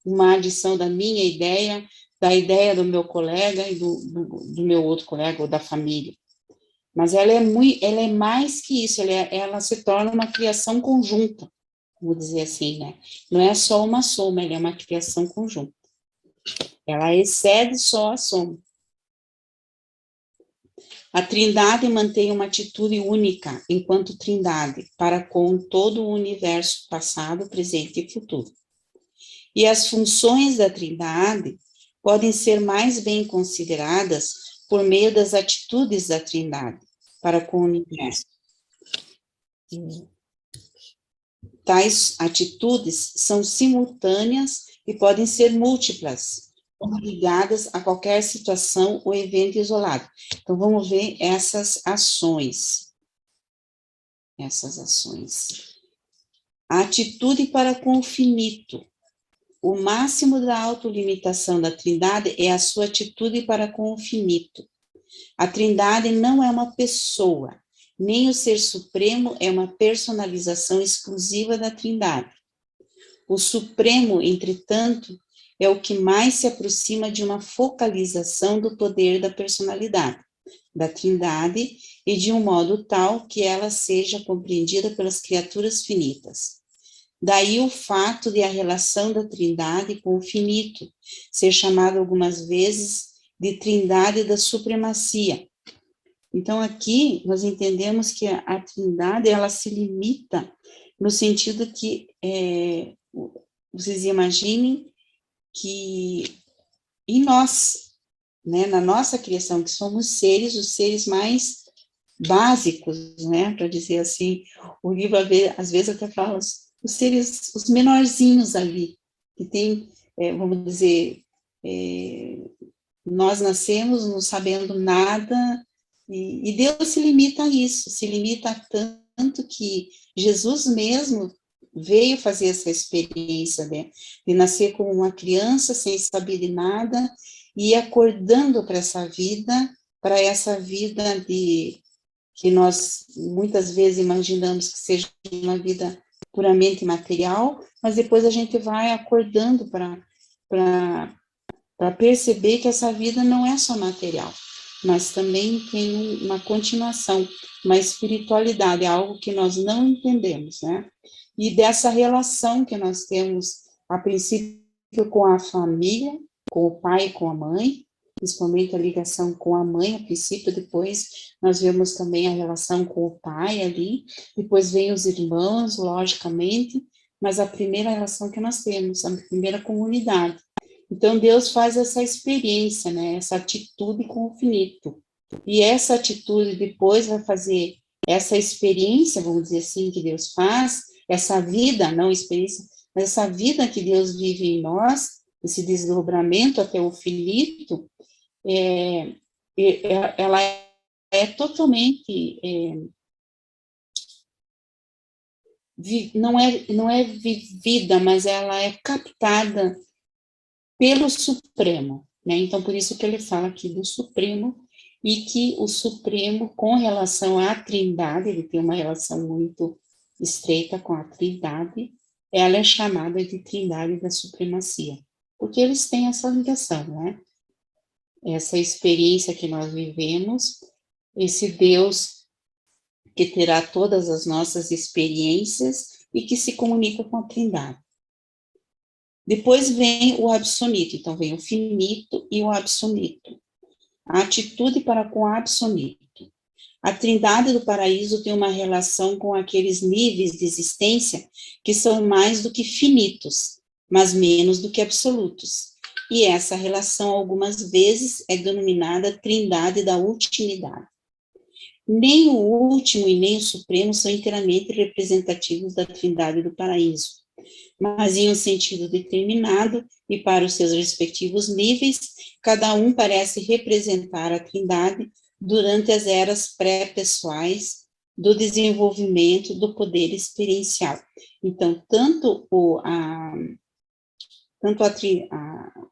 uma adição da minha ideia, da ideia do meu colega e do meu outro colega ou da família. Mas ela é mais que isso, ela se torna uma criação conjunta, vamos dizer assim, né? Não é só uma soma, ela é uma criação conjunta. Ela excede só a soma. A Trindade mantém uma atitude única enquanto Trindade para com todo o universo passado, presente e futuro. E as funções da Trindade podem ser mais bem consideradas por meio das atitudes da Trindade para com o universo. Tais atitudes são simultâneas e podem ser múltiplas, ligadas a qualquer situação ou evento isolado. Então, vamos ver essas ações. A atitude para com o finito. O máximo da autolimitação da Trindade é a sua atitude para com o finito. A Trindade não é uma pessoa, nem o Ser Supremo é uma personalização exclusiva da Trindade. O Supremo, entretanto, é o que mais se aproxima de uma focalização do poder da personalidade, da Trindade, e de um modo tal que ela seja compreendida pelas criaturas finitas. Daí o fato de a relação da Trindade com o finito ser chamada algumas vezes de Trindade da supremacia. Então, aqui nós entendemos que a Trindade, ela se limita no sentido que, vocês imaginem que em nós, né, na nossa criação, que somos seres, os seres mais básicos, né, para dizer assim, o livro às vezes até fala os seres, os menorzinhos ali, que tem, vamos dizer, nós nascemos não sabendo nada, e Deus se limita a isso, se limita a tanto que Jesus mesmo veio fazer essa experiência, né, de nascer como uma criança sem saber de nada, e ir acordando para essa vida que nós muitas vezes imaginamos que seja uma vida puramente material, mas depois a gente vai acordando para perceber que essa vida não é só material, mas também tem uma continuação, uma espiritualidade, é algo que nós não entendemos, né? E dessa relação que nós temos, a princípio, com a família, com o pai e com a mãe, principalmente a ligação com a mãe, a princípio, depois nós vemos também a relação com o pai ali, depois vem os irmãos, logicamente, mas a primeira relação que nós temos, a primeira comunidade. Então, Deus faz essa experiência, né, essa atitude com o finito. E essa atitude depois vai fazer essa experiência, vamos dizer assim, que Deus faz, essa vida, não experiência, mas essa vida que Deus vive em nós, esse desdobramento até o finito, ela é totalmente, não é vivida, mas ela é captada pelo Supremo, né? Então, por isso que ele fala aqui do Supremo, e que o Supremo, com relação à Trindade, ele tem uma relação muito estreita com a Trindade, ela é chamada de Trindade da Supremacia, porque eles têm essa ligação, né? Essa experiência que nós vivemos, esse Deus que terá todas as nossas experiências e que se comunica com a Trindade. Depois vem o absonito, então vem o finito e o absonito. A atitude para com o absonito. A Trindade do paraíso tem uma relação com aqueles níveis de existência que são mais do que finitos, mas menos do que absolutos. E essa relação, algumas vezes, é denominada Trindade da ultimidade. Nem o último e nem o supremo são inteiramente representativos da Trindade do paraíso, mas em um sentido determinado e para os seus respectivos níveis, cada um parece representar a Trindade durante as eras pré-pessoais do desenvolvimento do poder experiencial. Então, tanto tanto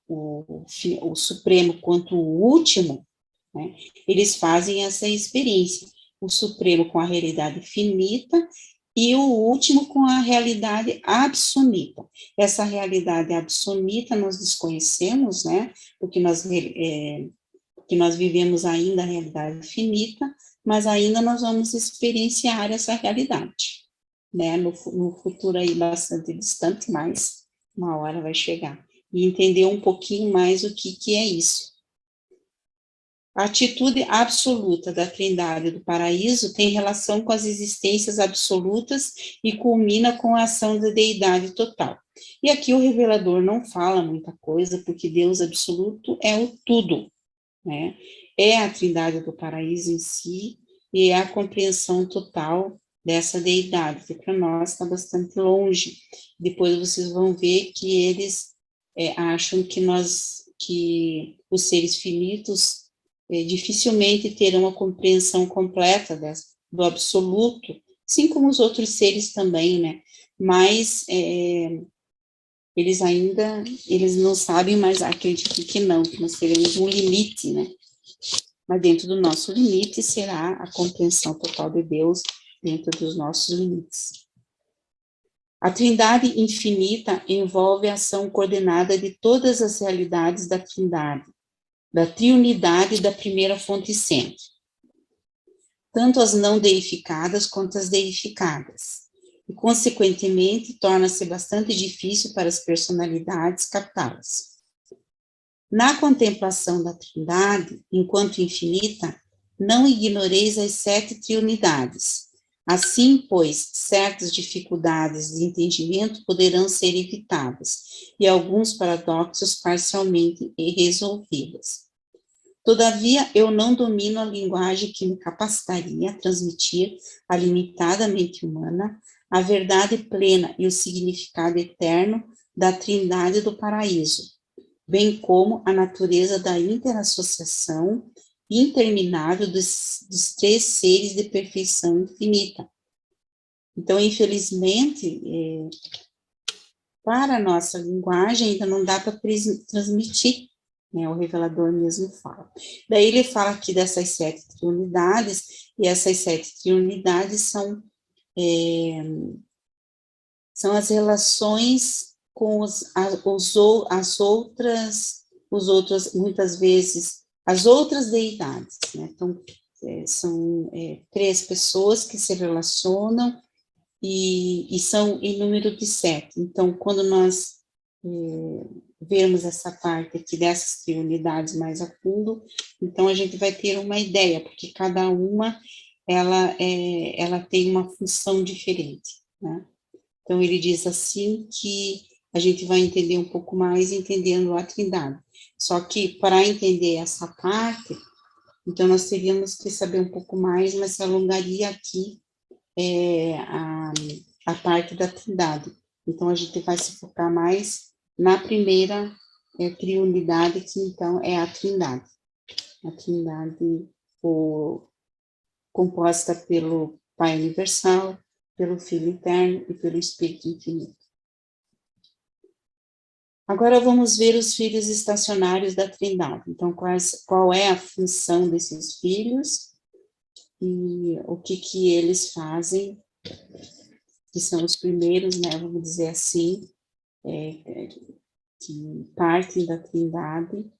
o Supremo quanto o Último, né, eles fazem essa experiência. O Supremo com a realidade finita e o Último com a realidade absoluta. Essa realidade absoluta nós desconhecemos, né, porque nós vivemos ainda a realidade finita, mas ainda nós vamos experienciar essa realidade, né, no futuro aí bastante distante, mas uma hora vai chegar. E entender um pouquinho mais o que é isso. A atitude absoluta da Trindade do paraíso tem relação com as existências absolutas e culmina com a ação da deidade total. E aqui o revelador não fala muita coisa, porque Deus absoluto é o tudo, né? É a Trindade do paraíso em si e é a compreensão total dessa deidade, que para nós está bastante longe. Depois vocês vão ver que eles acham que os seres finitos dificilmente terão a compreensão completa do absoluto, assim como os outros seres também, né? Mas eles não sabem, mas acreditam que não, que nós teremos um limite, né? Mas dentro do nosso limite será a compreensão total de Deus dentro dos nossos limites. A Trindade infinita envolve a ação coordenada de todas as realidades da Trindade, da triunidade da primeira fonte sempre, tanto as não deificadas quanto as deificadas, e, consequentemente, torna-se bastante difícil para as personalidades captá-las. Na contemplação da Trindade, enquanto infinita, não ignoreis as 7 triunidades. Assim, pois, certas dificuldades de entendimento poderão ser evitadas, e alguns paradoxos parcialmente resolvidos. Todavia, eu não domino a linguagem que me capacitaria a transmitir à limitada mente humana a verdade plena e o significado eterno da Trindade do paraíso, bem como a natureza da interassociação interminável dos 3 seres de perfeição infinita. Então, infelizmente, para a nossa linguagem ainda não dá para transmitir, né, o revelador mesmo fala. Daí ele fala aqui dessas 7 triunidades, e essas 7 triunidades são as relações com muitas vezes, as outras deidades, né? Então, são 3 pessoas que se relacionam e são em número de 7. Então, quando nós vermos essa parte aqui dessas triunidades mais a fundo, então a gente vai ter uma ideia, porque cada uma, ela tem uma função diferente, né? Então, ele diz assim que a gente vai entender um pouco mais entendendo a Trindade. Só que, para entender essa parte, então nós teríamos que saber um pouco mais, mas se alongaria aqui a parte da Trindade. Então, a gente vai se focar mais na primeira triunidade, que então é a Trindade. A Trindade composta pelo Pai Universal, pelo Filho Eterno e pelo Espírito Infinito. Agora vamos ver os filhos estacionários da Trindade. Então, qual é a função desses filhos e o que eles fazem, que são os primeiros, né, vamos dizer assim, que partem da Trindade,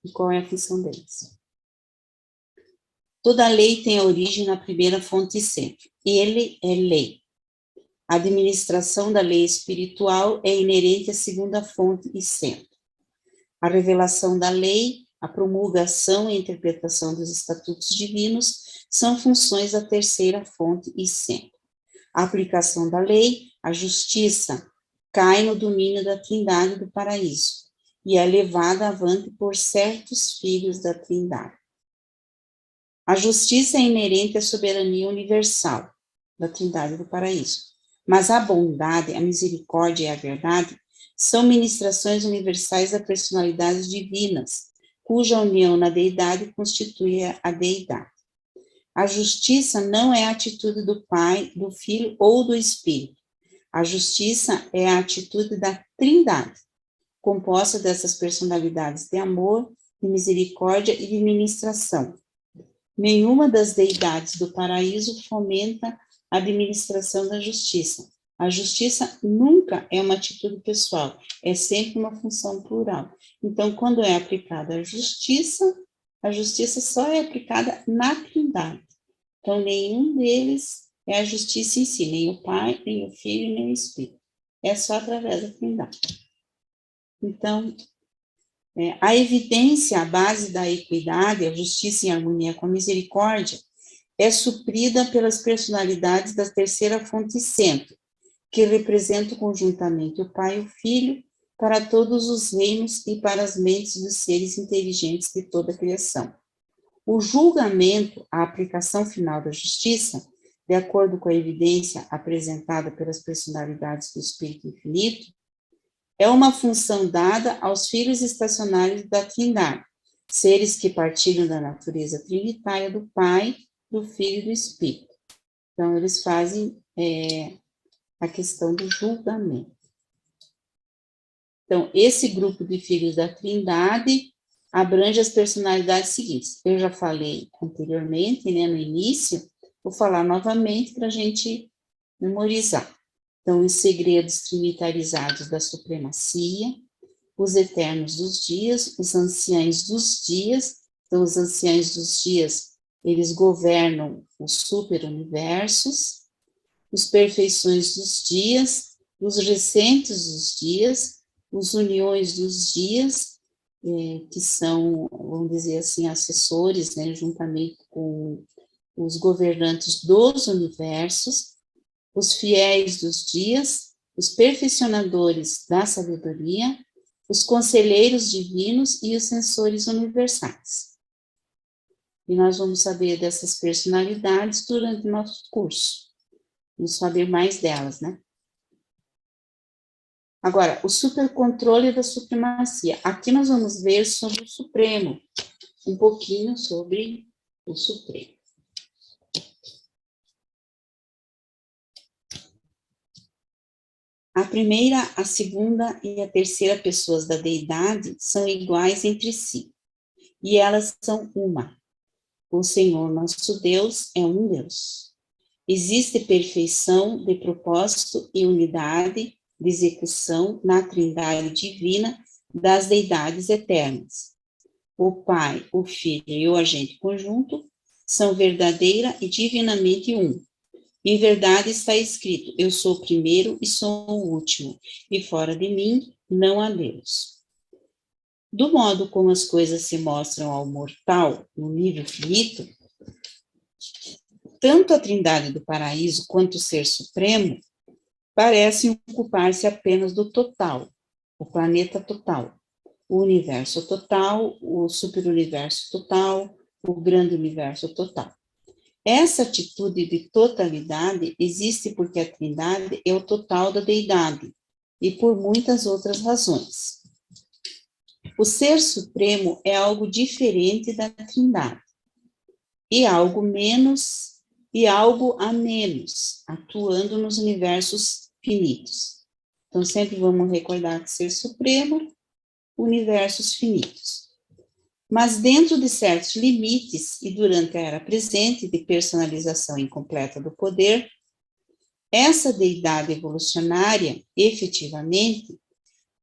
e qual é a função deles. Toda lei tem origem na primeira fonte sempre. Ele é lei. A administração da lei espiritual é inerente à segunda fonte e sempre. A revelação da lei, a promulgação e a interpretação dos estatutos divinos são funções da terceira fonte e sempre. A aplicação da lei, a justiça, cai no domínio da Trindade do paraíso e é levada avante por certos filhos da Trindade. A justiça é inerente à soberania universal da Trindade do paraíso, mas a bondade, a misericórdia e a verdade são ministrações universais das personalidades divinas, cuja união na deidade constitui a deidade. A justiça não é a atitude do Pai, do Filho ou do Espírito. A justiça é a atitude da Trindade, composta dessas personalidades de amor, de misericórdia e de ministração. Nenhuma das deidades do paraíso fomenta a administração da justiça. A justiça nunca é uma atitude pessoal, é sempre uma função plural. Então, quando é aplicada a justiça só é aplicada na Trindade. Então, nenhum deles é a justiça em si, nem o Pai, nem o Filho, nem o Espírito. É só através da Trindade. Então, a evidência, a base da equidade, a justiça em harmonia com a misericórdia, é suprida pelas personalidades da terceira fonte centro, que representam conjuntamente o Pai e o Filho para todos os reinos e para as mentes dos seres inteligentes de toda a criação. O julgamento, a aplicação final da justiça, de acordo com a evidência apresentada pelas personalidades do Espírito Infinito, é uma função dada aos filhos estacionários da Trindade, seres que partilham da natureza trinitária do Pai, do Filho e do Espírito. Então, eles fazem a questão do julgamento. Então, esse grupo de filhos da Trindade abrange as personalidades seguintes. Eu já falei anteriormente, né, no início, vou falar novamente para a gente memorizar. Então, os segredos trinitarizados da supremacia, os eternos dos dias, os anciães dos dias. Então, os anciães dos dias, eles governam os superuniversos, os perfeições dos dias, os recentes dos dias, os uniões dos dias, que são, vamos dizer assim, assessores, né, juntamente com os governantes dos universos, os fiéis dos dias, os perfeccionadores da sabedoria, os conselheiros divinos e os censores universais. E nós vamos saber dessas personalidades durante o nosso curso. Vamos saber mais delas, né? Agora, o supercontrole da supremacia. Aqui nós vamos ver sobre o Supremo, um pouquinho sobre o Supremo. A primeira, a segunda e a terceira pessoas da deidade são iguais entre si, e elas são uma. O Senhor nosso Deus é um Deus. Existe perfeição de propósito e unidade de execução na trindade divina das deidades eternas. O Pai, o Filho e o agente conjunto são verdadeira e divinamente um. Em verdade está escrito, eu sou o primeiro e sou o último, e fora de mim não há Deus. Do modo como as coisas se mostram ao mortal no nível finito, tanto a trindade do paraíso quanto o Ser Supremo parecem ocupar-se apenas do total, o planeta total, o universo total, o superuniverso total, o grande universo total. Essa atitude de totalidade existe porque a Trindade é o total da deidade e por muitas outras razões. O Ser Supremo é algo diferente da Trindade e algo a menos, atuando nos universos finitos. Então, sempre vamos recordar que Ser Supremo, universos finitos. Mas dentro de certos limites e durante a era presente de personalização incompleta do poder, essa deidade evolucionária, efetivamente,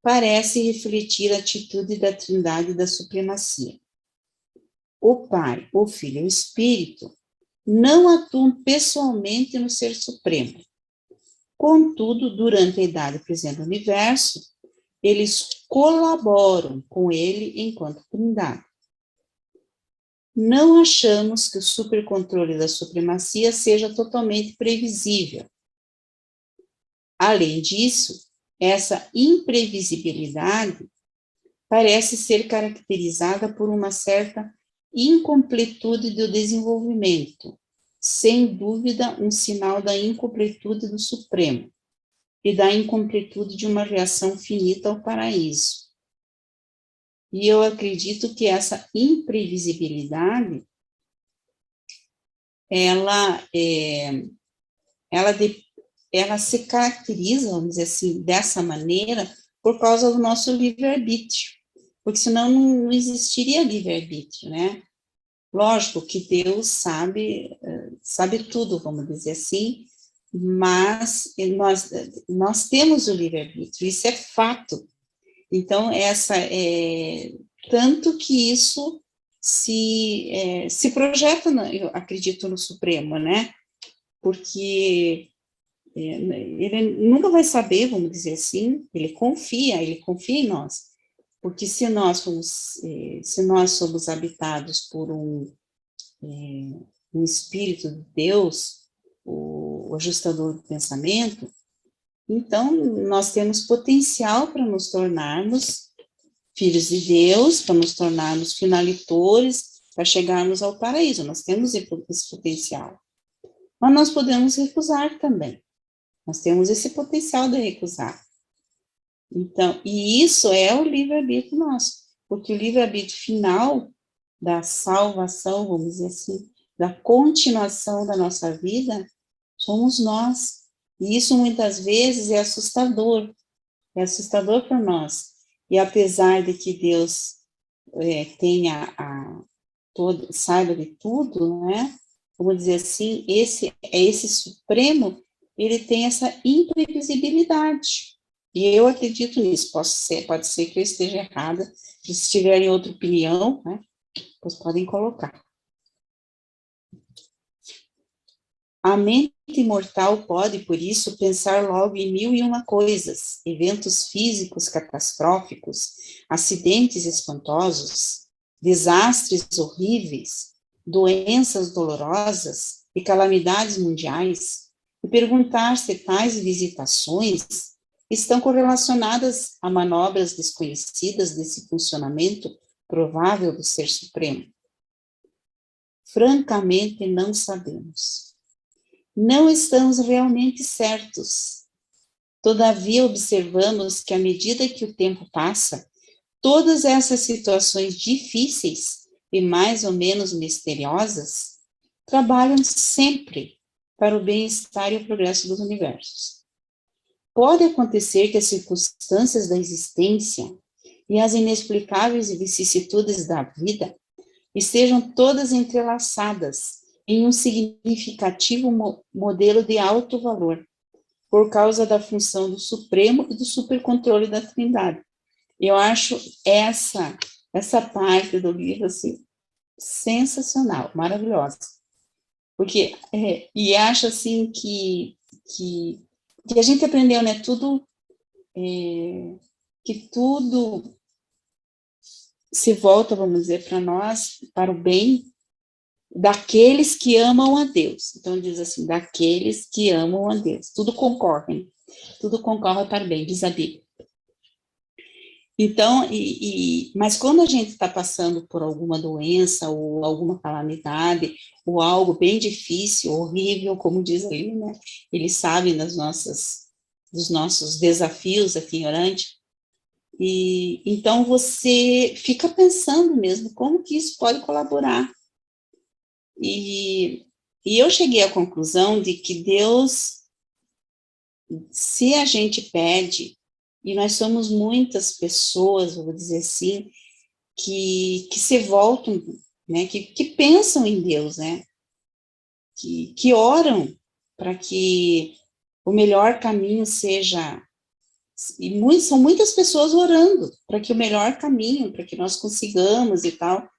parece refletir a atitude da Trindade da supremacia. O Pai, o Filho e o Espírito não atuam pessoalmente no Ser Supremo. Contudo, durante a idade presente do universo, eles colaboram com ele enquanto Trindade. Não achamos que o supercontrole da supremacia seja totalmente previsível. Além disso, essa imprevisibilidade parece ser caracterizada por uma certa incompletude do desenvolvimento, sem dúvida um sinal da incompletude do Supremo e da incompletude de uma reação finita ao paraíso. E eu acredito que essa imprevisibilidade, ela se caracteriza, vamos dizer assim, dessa maneira, por causa do nosso livre-arbítrio, porque senão não existiria livre-arbítrio, né? Lógico que Deus sabe tudo, vamos dizer assim, mas nós temos o livre-arbítrio, isso é fato. Então, tanto que isso se projeta, eu acredito, no Supremo, né? Porque ele nunca vai saber, vamos dizer assim, ele confia em nós. Porque se nós somos habitados por um Espírito de Deus, o ajustador do pensamento, então nós temos potencial para nos tornarmos filhos de Deus, para nos tornarmos finalitores, para chegarmos ao paraíso. Nós temos esse potencial. Mas nós podemos recusar também. Nós temos esse potencial de recusar. Então, e isso é o livre-arbítrio nosso, porque o livre-arbítrio final da salvação, vamos dizer assim, da continuação da nossa vida, somos nós. E isso muitas vezes é assustador para nós. E apesar de que Deus saiba de tudo, né? Vamos dizer assim, esse Supremo, ele tem essa imprevisibilidade. E eu acredito nisso. Pode ser que eu esteja errada. Se tiverem outra opinião, né, vocês podem colocar. A mente imortal pode, por isso, pensar logo em 1001 coisas, eventos físicos catastróficos, acidentes espantosos, desastres horríveis, doenças dolorosas e calamidades mundiais, e perguntar se tais visitações estão correlacionadas a manobras desconhecidas desse funcionamento provável do Ser Supremo. Francamente, não sabemos. Não estamos realmente certos. Todavia, observamos que, à medida que o tempo passa, todas essas situações difíceis e mais ou menos misteriosas trabalham sempre para o bem-estar e o progresso dos universos. Pode acontecer que as circunstâncias da existência e as inexplicáveis vicissitudes da vida estejam todas entrelaçadas em um significativo modelo de alto valor, por causa da função do Supremo e do supercontrole da Trindade. Eu acho essa parte do livro, assim, sensacional, maravilhosa. Porque, e acho, assim, que a gente aprendeu, né, que tudo se volta, vamos dizer, para nós, para o bem daqueles que amam a Deus. Então, diz assim, daqueles que amam a Deus. Tudo concorre para o bem, diz a Bíblia. Então, mas quando a gente está passando por alguma doença, ou alguma calamidade, ou algo bem difícil, horrível, como diz ali, né? Eles sabem dos nossos desafios aqui em Orante. E então você fica pensando mesmo como que isso pode colaborar. E eu cheguei à conclusão de que Deus, se a gente pede, e nós somos muitas pessoas, vou dizer assim, que se voltam, né, que pensam em Deus, né, que oram para que o melhor caminho seja, são muitas pessoas orando para que o melhor caminho, para que nós consigamos e tal.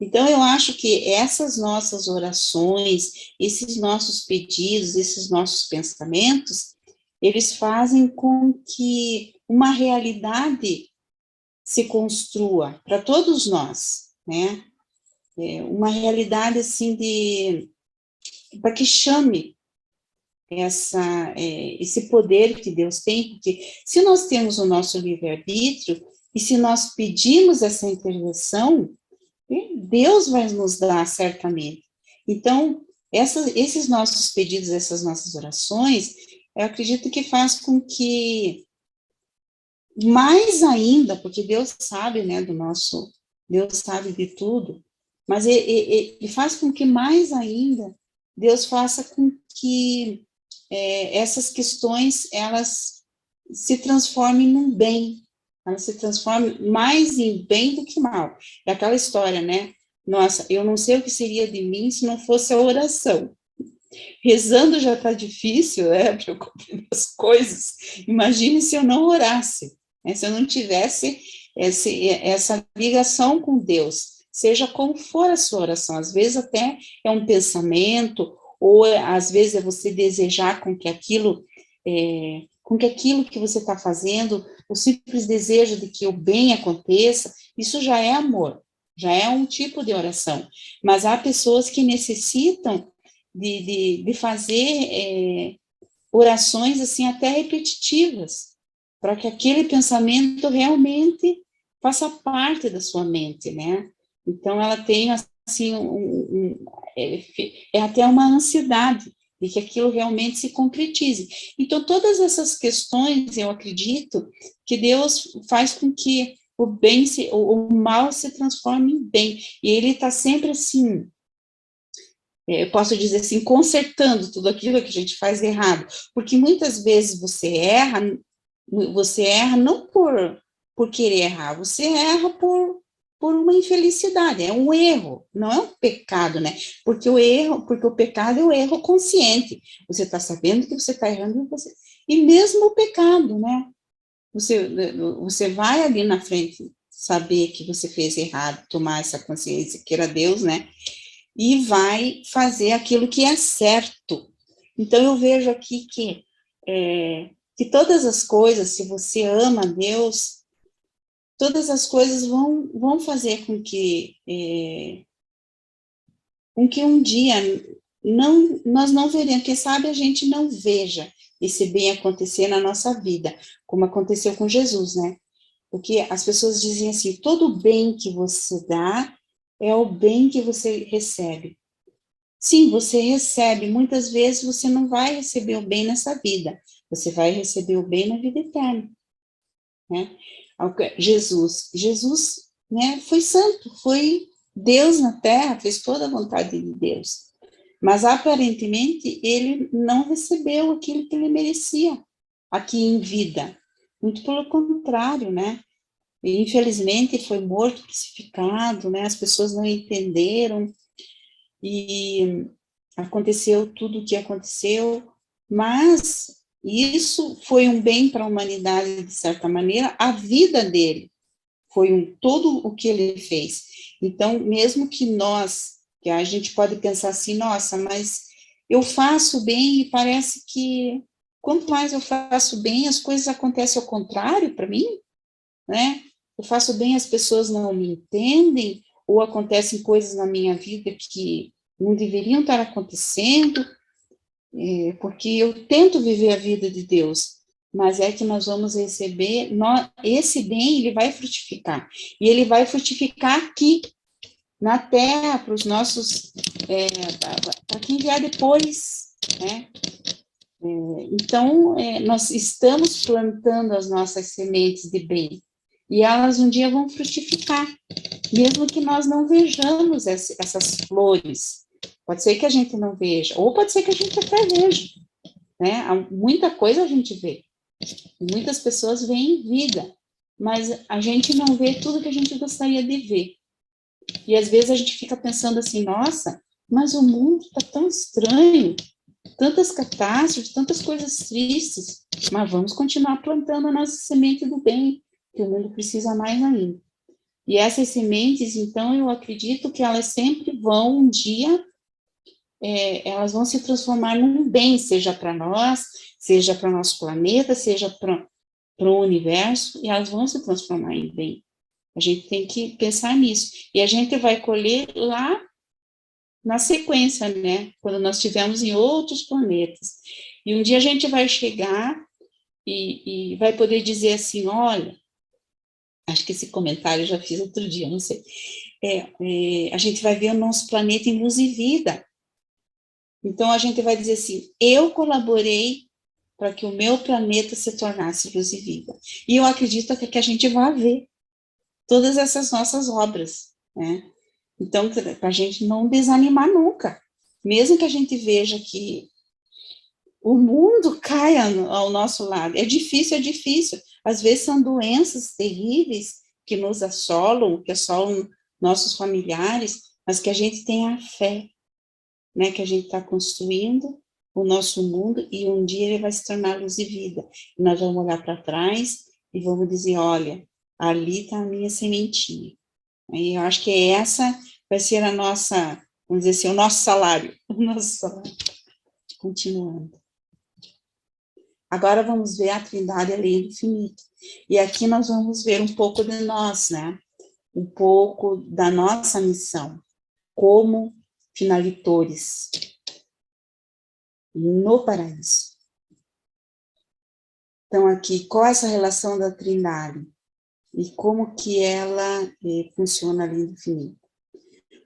Então, eu acho que essas nossas orações, esses nossos pedidos, esses nossos pensamentos, eles fazem com que uma realidade se construa para todos nós, né? Uma realidade, assim, para que chame esse poder que Deus tem, porque se nós temos o nosso livre-arbítrio, e se nós pedimos essa intervenção, Deus vai nos dar certamente. Então, esses nossos pedidos, essas nossas orações, eu acredito que faz com que, mais ainda, porque Deus sabe, né, Deus sabe de tudo, mas ele faz com que, mais ainda, Deus faça com que essas questões, elas se transformem num bem, ela se transforma mais em bem do que mal. É aquela história, né? Nossa, eu não sei o que seria de mim se não fosse a oração. Rezando já está difícil, né? Para eu compreender as coisas. Imagine se eu não orasse, né? Se eu não tivesse essa ligação com Deus, seja como for a sua oração. Às vezes até é um pensamento, ou às vezes é você desejar com que aquilo que você está fazendo, o simples desejo de que o bem aconteça, isso já é amor, já é um tipo de oração. Mas há pessoas que necessitam de fazer orações assim até repetitivas, para que aquele pensamento realmente faça parte da sua mente, né? Então ela tem assim é até uma ansiedade de que aquilo realmente se concretize. Então todas essas questões, eu acredito que Deus faz com que o mal se transforme em bem, e ele está sempre assim, eu posso dizer assim, consertando tudo aquilo que a gente faz errado, porque muitas vezes você erra não por querer errar, você erra por uma infelicidade, é um erro, não é um pecado, né? Porque o pecado é o erro consciente, você está sabendo que você está errando, e mesmo o pecado, né? Você vai ali na frente saber que você fez errado, tomar essa consciência, queira Deus, né? E vai fazer aquilo que é certo. Então, eu vejo aqui que todas as coisas, se você ama Deus, todas as coisas vão fazer com que um dia nós não veremos, quem sabe a gente não veja esse bem acontecer na nossa vida, como aconteceu com Jesus, né? Porque as pessoas dizem assim, todo bem que você dá é o bem que você recebe. Sim, você recebe. Muitas vezes você não vai receber o bem nessa vida. Você vai receber o bem na vida eterna, né? Jesus, né, foi santo, foi Deus na terra, fez toda a vontade de Deus. Mas aparentemente ele não recebeu aquilo que ele merecia aqui em vida. Muito pelo contrário, né? E, infelizmente foi morto, crucificado, né? As pessoas não entenderam e aconteceu tudo o que aconteceu, mas isso foi um bem para a humanidade, de certa maneira, a vida dele foi todo o que ele fez. Então, mesmo que a gente pode pensar assim, nossa, mas eu faço bem e parece que quanto mais eu faço bem, as coisas acontecem ao contrário para mim, né? Eu faço bem, as pessoas não me entendem, ou acontecem coisas na minha vida que não deveriam estar acontecendo, porque eu tento viver a vida de Deus, mas é que nós vamos receber, esse bem, ele vai frutificar, e ele vai frutificar aqui, na terra, para os nossos, para quem vier depois, né? Então, nós estamos plantando as nossas sementes de bem, e elas um dia vão frutificar, mesmo que nós não vejamos essas flores. Pode ser que a gente não veja, ou pode ser que a gente até veja, né? Muita coisa a gente vê, muitas pessoas veem vida, mas a gente não vê tudo que a gente gostaria de ver. E às vezes a gente fica pensando assim, nossa, mas o mundo está tão estranho, tantas catástrofes, tantas coisas tristes, mas vamos continuar plantando a nossa semente do bem, que o mundo precisa mais ainda. E essas sementes, então, eu acredito que elas sempre vão, um dia, elas vão se transformar num bem, seja para nós, seja para o nosso planeta, seja para o universo, e elas vão se transformar em bem. A gente tem que pensar nisso. E a gente vai colher lá na sequência, né? Quando nós estivermos em outros planetas. E um dia a gente vai chegar e vai poder dizer assim, olha, acho que esse comentário eu já fiz outro dia, não sei. A gente vai ver o nosso planeta em luz e vida. Então, a gente vai dizer assim, eu colaborei para que o meu planeta se tornasse luz e vida. E eu acredito que a gente vai ver todas essas nossas obras, né? Então, para a gente não desanimar nunca. Mesmo que a gente veja que o mundo cai ao nosso lado. É difícil, é difícil. Às vezes são doenças terríveis que nos assolam, que assolam nossos familiares, mas que a gente tenha a fé, né, que a gente está construindo o nosso mundo e um dia ele vai se tornar luz e vida. E nós vamos olhar para trás e vamos dizer, olha, ali está a minha sementinha. Aí eu acho que essa vai ser a nossa, vamos dizer assim, o nosso salário, o nosso salário. Continuando. Agora vamos ver a Trindade além do infinito. E aqui nós vamos ver um pouco de nós, né? Um pouco da nossa missão, como finalitores no paraíso. Então, aqui, qual é essa relação da Trindade? E como que ela funciona além do infinito?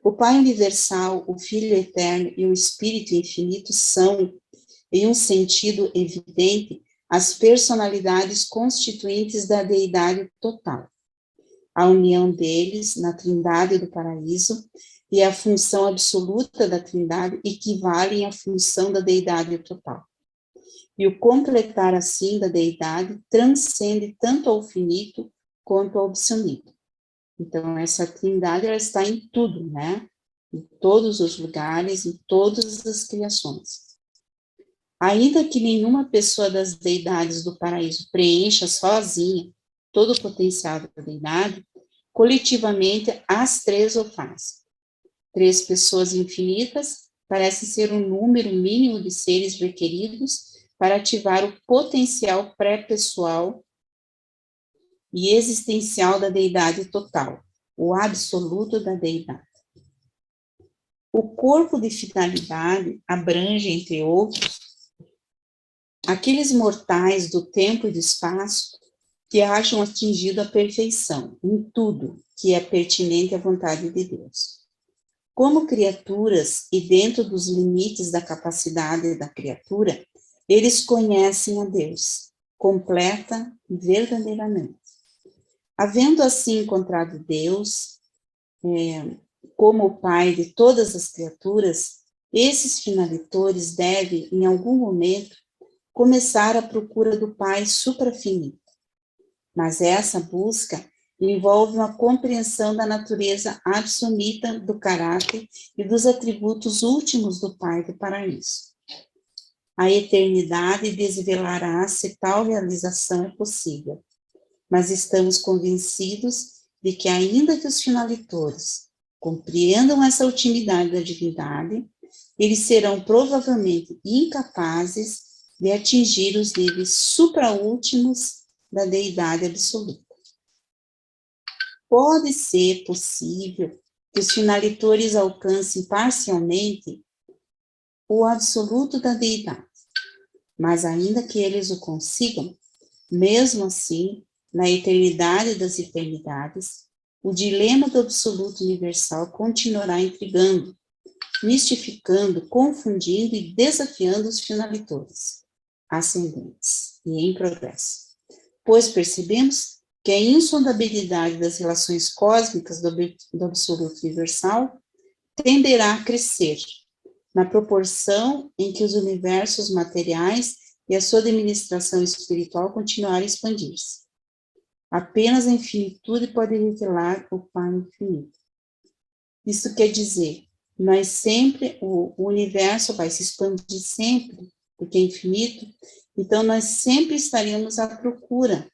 O Pai Universal, o Filho Eterno e o Espírito Infinito são, em um sentido evidente, as personalidades constituintes da deidade total. A união deles na Trindade do Paraíso e a função absoluta da Trindade equivalem à função da deidade total. E o completar assim da deidade transcende tanto ao finito quanto ao absoluto. Então, essa Trindade, ela está em tudo, né? Em todos os lugares, em todas as criações. Ainda que nenhuma pessoa das deidades do paraíso preencha sozinha todo o potencial da deidade, coletivamente as três o fazem. Três pessoas infinitas parece ser um número mínimo de seres requeridos para ativar o potencial pré-pessoal e existencial da deidade total, o absoluto da deidade. O corpo de finalidade abrange, entre outros, aqueles mortais do tempo e do espaço que acham atingido a perfeição em tudo que é pertinente à vontade de Deus. Como criaturas e dentro dos limites da capacidade da criatura, eles conhecem a Deus, completa e verdadeiramente. Havendo assim encontrado Deus, como o Pai de todas as criaturas, esses finalitores devem, em algum momento, começar a procura do Pai suprafinito. Mas essa busca envolve uma compreensão da natureza absoluta do caráter e dos atributos últimos do Pai do Paraíso. A eternidade desvelará se tal realização é possível, mas estamos convencidos de que, ainda que os finalitores compreendam essa ultimidade da divindade, eles serão provavelmente incapazes de atingir os níveis supraúltimos da deidade absoluta. Pode ser possível que os finalitores alcancem parcialmente o absoluto da deidade, mas ainda que eles o consigam, mesmo assim, na eternidade das eternidades, o dilema do absoluto universal continuará intrigando, mistificando, confundindo e desafiando os finalitores, ascendentes e em progresso. Pois percebemos que a insondabilidade das relações cósmicas do absoluto universal tenderá a crescer, na proporção em que os universos materiais e a sua administração espiritual continuarem a expandir-se. Apenas a infinitude pode revelar o Pai infinito. Isso quer dizer, nós sempre, o universo vai se expandir sempre, porque é infinito, então nós sempre estaremos à procura,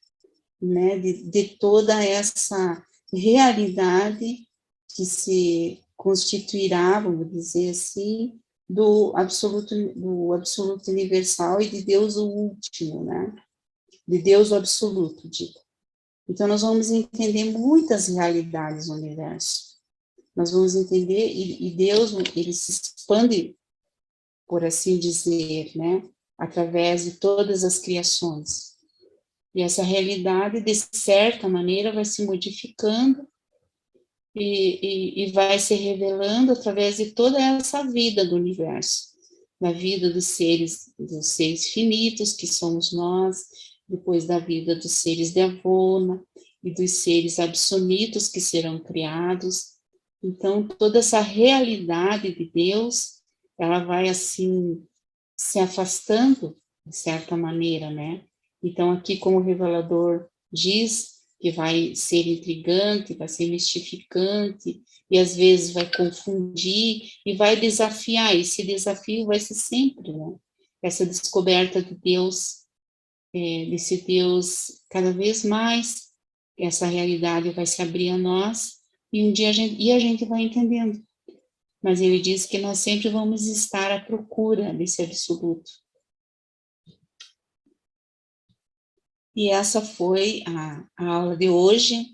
né, de toda essa realidade que se constituirá, vamos dizer assim, do absoluto universal e de Deus o último, né, de Deus o absoluto, digo. Então nós vamos entender muitas realidades no universo. Nós vamos entender, e Deus, ele se expande, por assim dizer, né, através de todas as criações. E essa realidade, de certa maneira, vai se modificando e vai se revelando através de toda essa vida do universo, da vida dos seres finitos, que somos nós, depois da vida dos seres de Avona, e dos seres absolutos que serão criados. Então, toda essa realidade de Deus, ela vai, assim, se afastando, de certa maneira, né? Então, aqui, como o revelador diz, que vai ser intrigante, vai ser mistificante, e às vezes vai confundir, e vai desafiar. Esse desafio vai ser sempre, né? Essa descoberta de Deus, desse Deus cada vez mais, essa realidade vai se abrir a nós, e um dia a gente vai entendendo. Mas ele diz que nós sempre vamos estar à procura desse absoluto. E essa foi a aula de hoje,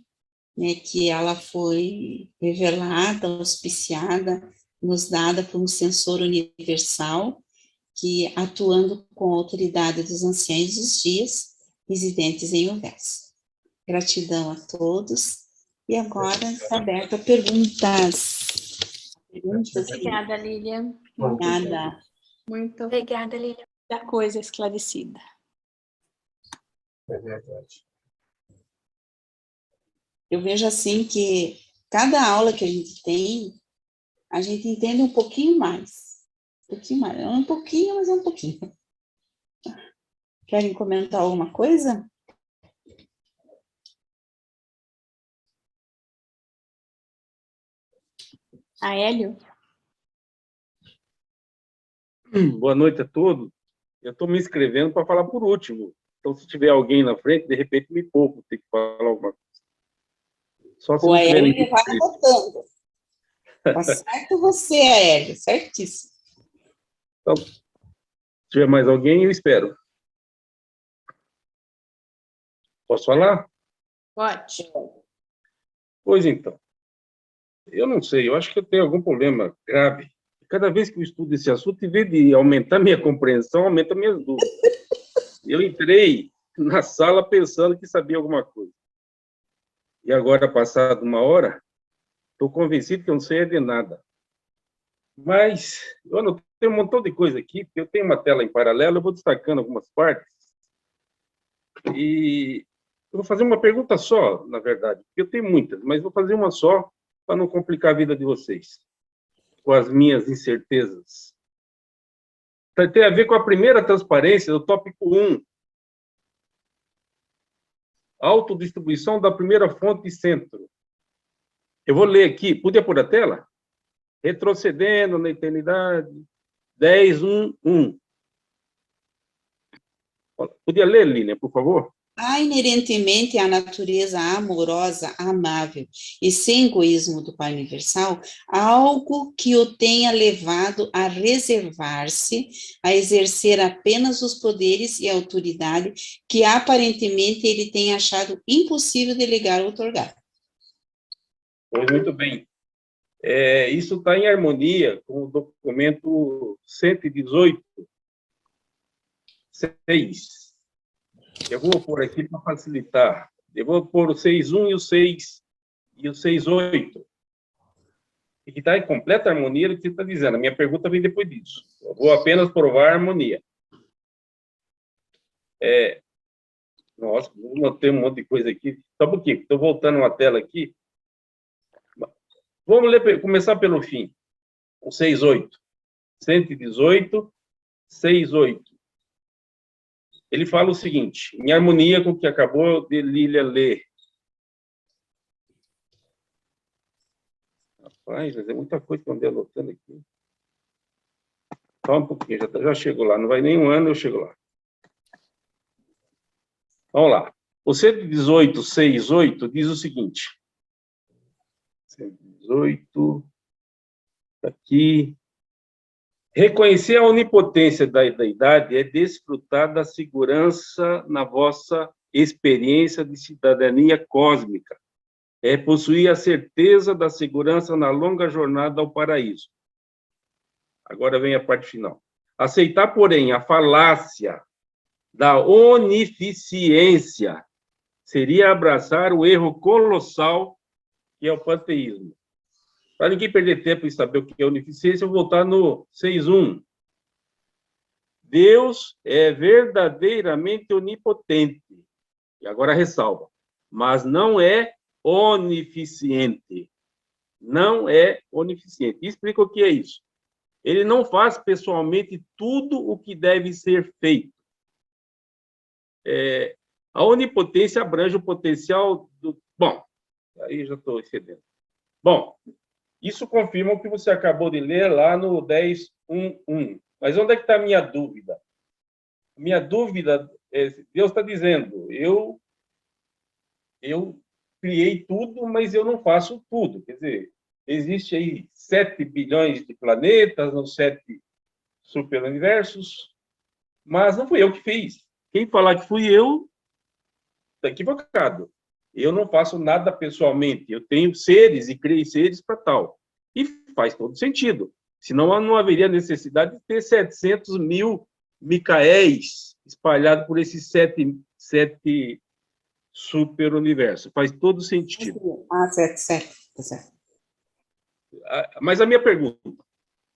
né, que ela foi revelada, auspiciada, nos dada por um censor universal, que atuando com a autoridade dos anciãos dos dias, residentes em Ovés. Gratidão a todos. E agora está aberto a perguntas. Obrigada, Lília. Obrigada. Muito obrigada, Lília. Da coisa esclarecida. É verdade. Eu vejo assim que cada aula que a gente tem, a gente entende um pouquinho mais. Um pouquinho mais. É um pouquinho, mas é um pouquinho. Querem comentar alguma coisa? Hélio? Boa noite a todos. Eu estou me inscrevendo para falar por último. Então, se tiver alguém na frente, de repente me poupo, tem que falar alguma coisa. Só se O não Aélio tiver ele vai anotando. Tá certo você, Aélio, certíssimo. Então, se tiver mais alguém, eu espero. Posso falar? Pode. Pois então. Eu não sei, eu acho que eu tenho algum problema grave. Cada vez que eu estudo esse assunto, em vez de aumentar minha compreensão, aumenta minhas dúvidas. Eu entrei na sala pensando que sabia alguma coisa. E agora, passada uma hora, estou convencido que eu não sei de nada. Mas eu anotei um montão de coisa aqui, porque eu tenho uma tela em paralelo, eu vou destacando algumas partes. E eu vou fazer uma pergunta só, na verdade, porque eu tenho muitas, mas vou fazer uma só para não complicar a vida de vocês, com as minhas incertezas. Tem a ver com a primeira transparência do tópico 1. Autodistribuição da primeira fonte centro. Eu vou ler aqui, podia pôr a tela? Retrocedendo na eternidade, 10:1:1. Podia ler, Línia, por favor? Há inerentemente à natureza amorosa, amável e sem egoísmo do Pai Universal algo que o tenha levado a reservar-se, a exercer apenas os poderes e a autoridade que aparentemente ele tem achado impossível delegar ou otorgar. Pois muito bem. Isso está em harmonia com o documento 118, 6. Eu vou pôr aqui para facilitar. Eu vou pôr o 6:1 e o 6:8. E que está em completa harmonia com o que você está dizendo. A minha pergunta vem depois disso. Eu vou apenas provar a harmonia. Nossa, notei um monte de coisa aqui. Só um pouquinho, estou voltando uma tela aqui. Vamos ler, começar pelo fim. O 6:8. 118, 6:8. Ele fala o seguinte, em harmonia com o que acabou de Lília ler. Rapaz, mas é muita coisa que eu andei anotando aqui. Só um pouquinho, já chego lá. Não vai nem um ano, eu chego lá. Vamos lá. O 118, 6:8 diz o seguinte. 118, aqui. Reconhecer a onipotência da deidade é desfrutar da segurança na vossa experiência de cidadania cósmica. É possuir a certeza da segurança na longa jornada ao paraíso. Agora vem a parte final. Aceitar, porém, a falácia da onificiência seria abraçar o erro colossal que é o panteísmo. Para ninguém perder tempo em saber o que é onificência, eu vou voltar no 6:1. Deus é verdadeiramente onipotente. E agora ressalva. Mas não é onisciente. Não é onisciente. Explica o que é isso. Ele não faz pessoalmente tudo o que deve ser feito. A onipotência abrange o potencial do... Bom, aí já estou excedendo. Bom, isso confirma o que você acabou de ler lá no 10.1.1. Mas onde é que está a minha dúvida? Minha dúvida é, Deus está dizendo, eu criei tudo, mas eu não faço tudo. Quer dizer, existe aí 7 bilhões de planetas, nos 7 superuniversos, mas não fui eu que fiz. Quem falar que fui eu, está equivocado. Eu não faço nada pessoalmente. Eu tenho seres e criei seres para tal. E faz todo sentido. Senão não haveria necessidade de ter 700 mil Micaéis espalhados por esses 7 superuniversos. Faz todo sentido. Certo. Mas a minha pergunta,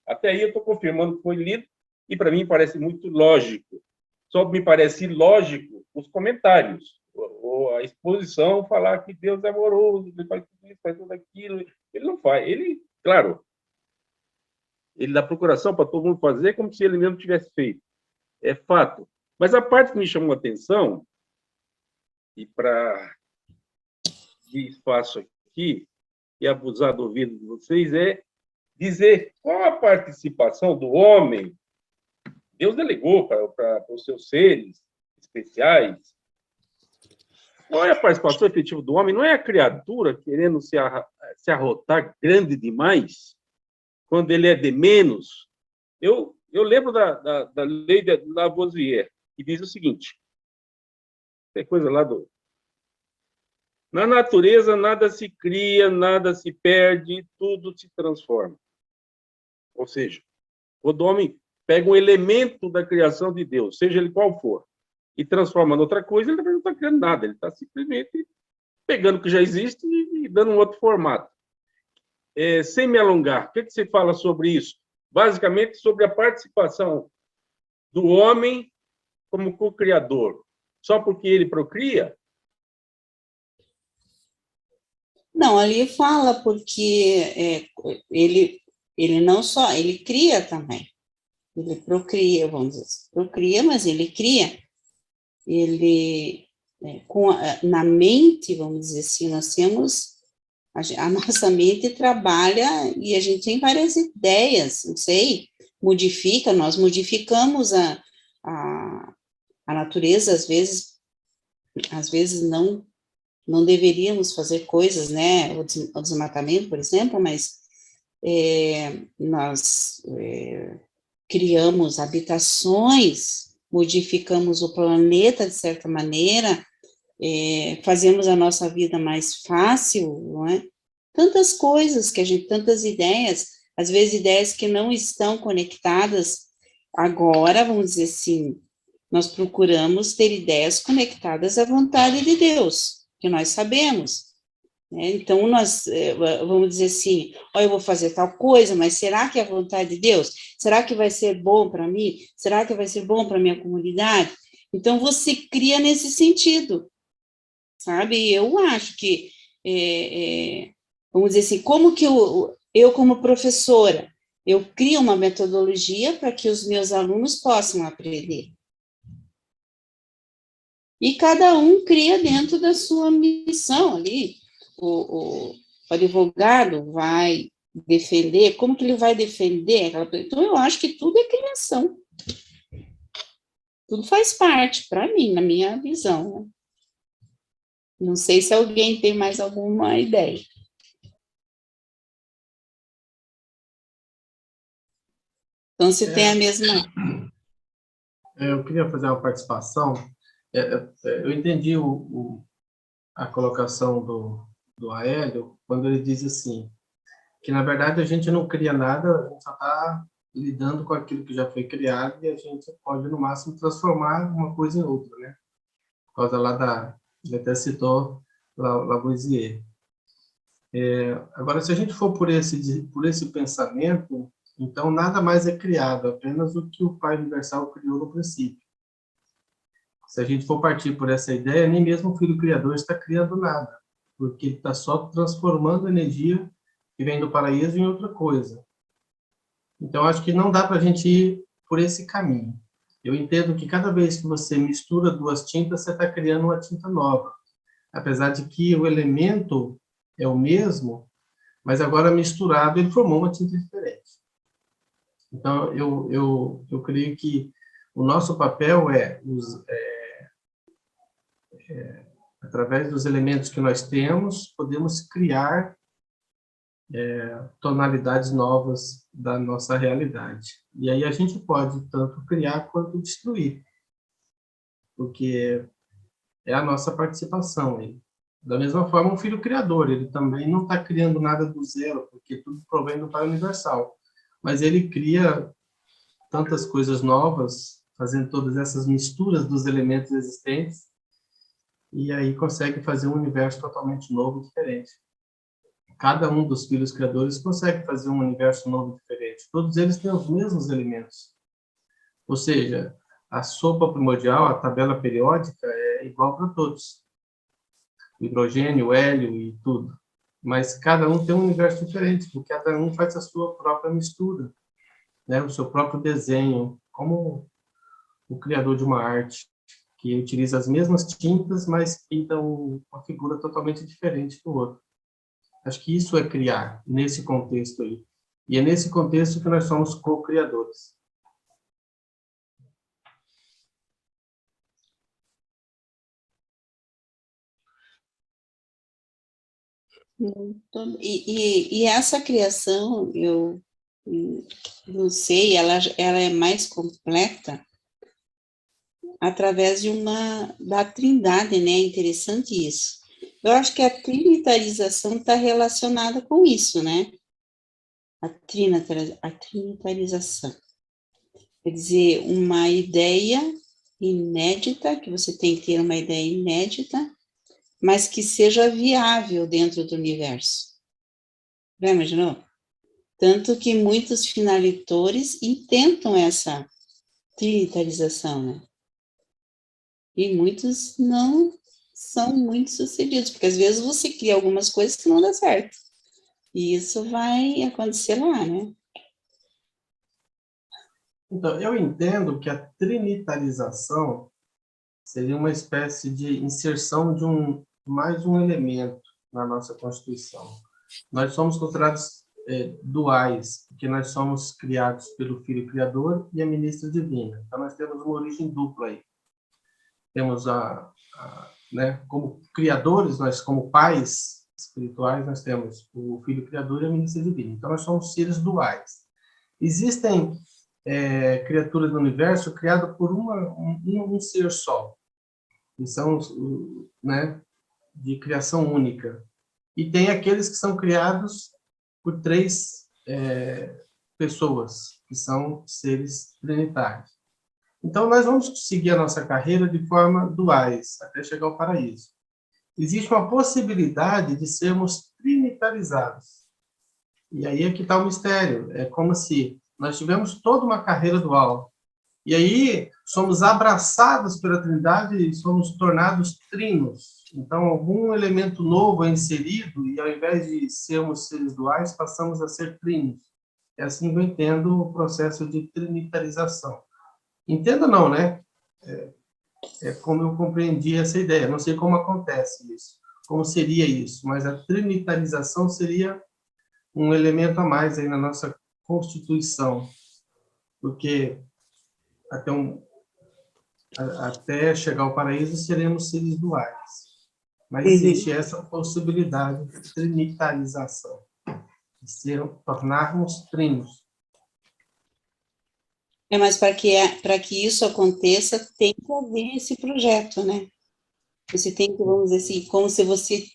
até aí eu estou confirmando que foi lido, e para mim parece muito lógico. Só me parece lógico os comentários, ou a exposição, falar que Deus é amoroso, ele faz tudo isso, faz tudo aquilo. Ele não faz. Ele, claro, ele dá procuração para todo mundo fazer como se ele mesmo tivesse feito. É fato. Mas a parte que me chamou a atenção, e para dar espaço aqui e abusar do ouvido de vocês, é dizer qual a participação do homem. Deus delegou para os seus seres especiais. Qual é a participação efetiva do homem? Não é a criatura querendo se arrotar grande demais, quando ele é de menos. Eu lembro da lei de Lavoisier, que diz o seguinte, é coisa lá do... Na natureza, nada se cria, nada se perde, tudo se transforma. Ou seja, quando o homem pega um elemento da criação de Deus, seja ele qual for, e transforma em outra coisa, ele não está criando nada, ele está simplesmente pegando o que já existe e dando um outro formato. Sem me alongar, o que você fala sobre isso? Basicamente, sobre a participação do homem como co-criador. Só porque ele procria? Não, ali fala porque ele não só, ele cria também. Ele procria, vamos dizer assim, procria, mas ele cria. Ele, na mente, vamos dizer assim, nós temos, a nossa mente trabalha e a gente tem várias ideias, não sei, nós modificamos a natureza, às vezes não deveríamos fazer coisas, né, o desmatamento, por exemplo, mas nós criamos habitações, modificamos o planeta de certa maneira, fazemos a nossa vida mais fácil, não é? Tantas coisas tantas ideias, às vezes ideias que não estão conectadas. Agora, vamos dizer assim, nós procuramos ter ideias conectadas à vontade de Deus, que nós sabemos. Então, nós vamos dizer assim, eu vou fazer tal coisa, mas será que é a vontade de Deus? Será que vai ser bom para mim? Será que vai ser bom para a minha comunidade? Então, você cria nesse sentido, sabe? Eu acho que, vamos dizer assim, como que eu como professora, eu crio uma metodologia para que os meus alunos possam aprender. E cada um cria dentro da sua missão ali. O advogado vai defender, como que ele vai defender? Então, eu acho que tudo é criação. Tudo faz parte, para mim, na minha visão. Né? Não sei se alguém tem mais alguma ideia. Então, se tem a mesma... Eu queria fazer uma participação. Eu entendi a colocação do Aélio, quando ele diz assim, que na verdade a gente não cria nada, a gente só está lidando com aquilo que já foi criado e a gente pode, no máximo, transformar uma coisa em outra, né? Por causa lá ele até citou Lavoisier. Agora, se a gente for por esse pensamento, então nada mais é criado, apenas o que o Pai Universal criou no princípio. Se a gente for partir por essa ideia, nem mesmo o Filho Criador está criando nada, porque ele está só transformando a energia que vem do paraíso em outra coisa. Então, acho que não dá para a gente ir por esse caminho. Eu entendo que cada vez que você mistura duas tintas, você está criando uma tinta nova. Apesar de que o elemento é o mesmo, mas agora misturado ele formou uma tinta diferente. Então, eu creio que o nosso papel através dos elementos que nós temos, podemos criar tonalidades novas da nossa realidade. E aí a gente pode tanto criar quanto destruir, porque é a nossa participação aí. Da mesma forma, um filho criador, ele também não está criando nada do zero, porque tudo provém do Pai Universal. Mas ele cria tantas coisas novas, fazendo todas essas misturas dos elementos existentes, e aí consegue fazer um universo totalmente novo, diferente. Cada um dos filhos criadores consegue fazer um universo novo, diferente. Todos eles têm os mesmos elementos. Ou seja, a sopa primordial, a tabela periódica, é igual para todos. O hidrogênio, o hélio e tudo. Mas cada um tem um universo diferente, porque cada um faz a sua própria mistura, né? O seu próprio desenho, como o criador de uma arte, que utiliza as mesmas tintas, mas pinta uma figura totalmente diferente do outro. Acho que isso é criar, nesse contexto aí. E é nesse contexto que nós somos co-criadores. E essa criação, eu não sei, ela é mais completa através da trindade, né? É interessante isso. Eu acho que a trinitarização está relacionada com isso, né? A trinitarização. Quer dizer, uma ideia inédita, que você tem que ter uma ideia inédita, mas que seja viável dentro do universo. Já imaginou? Tanto que muitos finalitores intentam essa trinitarização, né? E muitos não são muito sucedidos, porque às vezes você cria algumas coisas que não dá certo. E isso vai acontecer lá, né? Então, eu entendo que a trinitarização seria uma espécie de inserção de mais um elemento na nossa Constituição. Nós somos considerados duais, porque nós somos criados pelo Filho Criador e a Ministra Divina. Então, nós temos uma origem dupla aí. Temos né, como criadores, nós como pais espirituais, nós temos o Filho Criador e a Ministra Divina. Então, nós somos seres duais. Existem criaturas do universo criadas por um ser só, que são, né, de criação única. E tem aqueles que são criados por três pessoas, que são seres trinitários. Então, nós vamos seguir a nossa carreira de forma duais, até chegar ao paraíso. Existe uma possibilidade de sermos trinitarizados. E aí é que está o mistério. É como se nós tivemos toda uma carreira dual. E aí somos abraçados pela Trindade e somos tornados trinos. Então, algum elemento novo é inserido e, ao invés de sermos seres duais, passamos a ser trinos. É assim que eu entendo o processo de trinitarização. Entenda não, né? É como eu compreendi essa ideia. Não sei como acontece isso, como seria isso, mas a trinitarização seria um elemento a mais aí na nossa Constituição, porque até chegar ao paraíso seremos seres duais. Mas existe essa possibilidade de trinitarização, de tornarmos trinos. Mas para que isso aconteça, tem que haver esse projeto, né? Você tem que, vamos dizer assim, como se você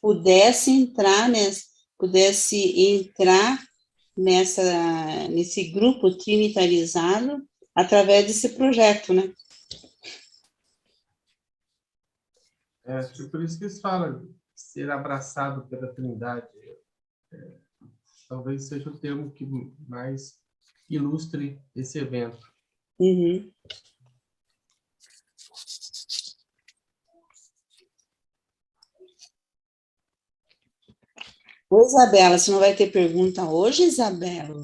pudesse entrar nesse grupo trinitarizado através desse projeto, né? Por isso que eles falam ser abraçado pela Trindade. Talvez seja o termo que mais ilustre esse evento. Uhum. Ô, Isabela, você não vai ter pergunta hoje, Isabela?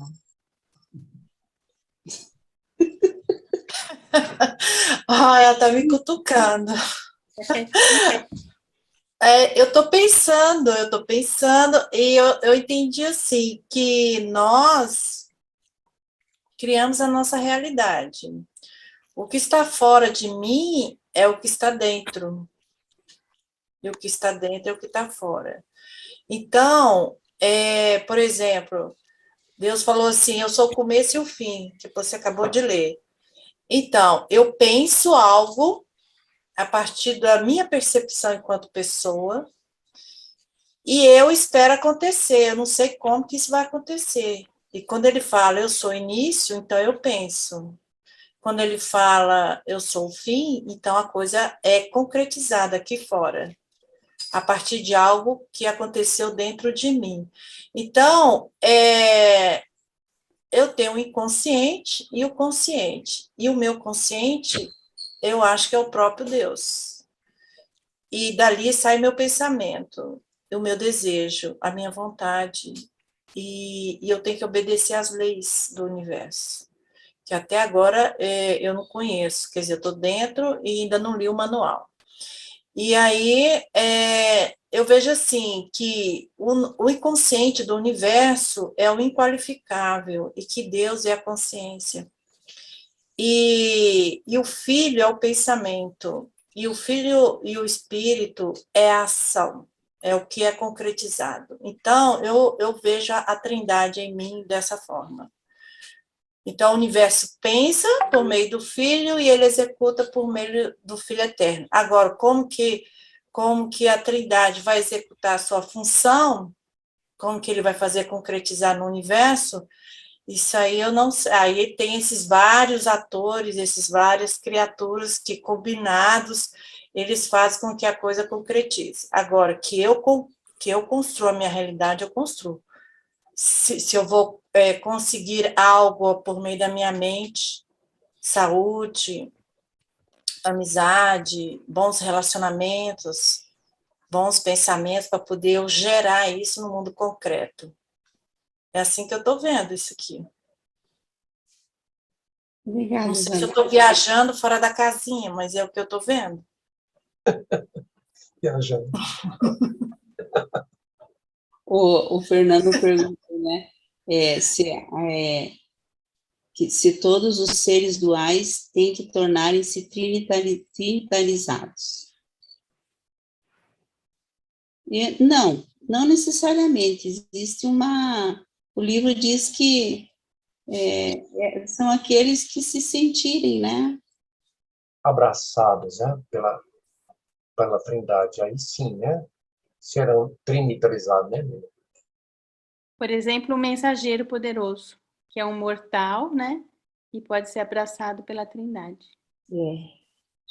Ah, ela tá me cutucando. Eu estou pensando, e eu entendi assim, que nós criamos a nossa realidade. O que está fora de mim é o que está dentro. E o que está dentro é o que está fora. Então, por exemplo, Deus falou assim, eu sou o começo e o fim, que você acabou de ler. Então, eu penso algo a partir da minha percepção enquanto pessoa, e eu espero acontecer, eu não sei como que isso vai acontecer. E quando ele fala, eu sou o início, então eu penso. Quando ele fala, eu sou o fim, então a coisa é concretizada aqui fora, a partir de algo que aconteceu dentro de mim. Então, eu tenho o inconsciente e o consciente. E o meu consciente, eu acho que é o próprio Deus. E dali sai meu pensamento, o meu desejo, a minha vontade. E eu tenho que obedecer às leis do universo, que até agora eu não conheço. Quer dizer, eu estou dentro e ainda não li o manual. E aí eu vejo assim que o inconsciente do universo é o inqualificável e que Deus é a consciência. E o filho é o pensamento, e o filho e o espírito é a ação, é o que é concretizado. Então, eu vejo a trindade em mim dessa forma. Então, o universo pensa por meio do Filho e ele executa por meio do Filho Eterno. Agora, como que a Trindade vai executar a sua função, como que ele vai fazer concretizar no universo, isso aí eu não sei. Aí tem esses vários atores, essas várias criaturas que, combinados, eles fazem com que a coisa concretize. Agora, que eu construa a minha realidade, eu construo. Se eu vou conseguir algo por meio da minha mente, saúde, amizade, bons relacionamentos, bons pensamentos, para poder eu gerar isso no mundo concreto. É assim que eu estou vendo isso aqui. Obrigada, Não sei se Zana. eu estou viajando fora da casinha, mas é o que eu estou vendo. Viajando. O Fernando perguntou, né, se todos os seres duais têm que tornarem-se trinitarizados. Não necessariamente. Existe o livro diz que são aqueles que se sentirem, né? Abraçados, né? Pela Trindade. Aí sim, né? Serão trinitarizados, né? Por exemplo, o mensageiro poderoso, que é um mortal, né? E pode ser abraçado pela Trindade.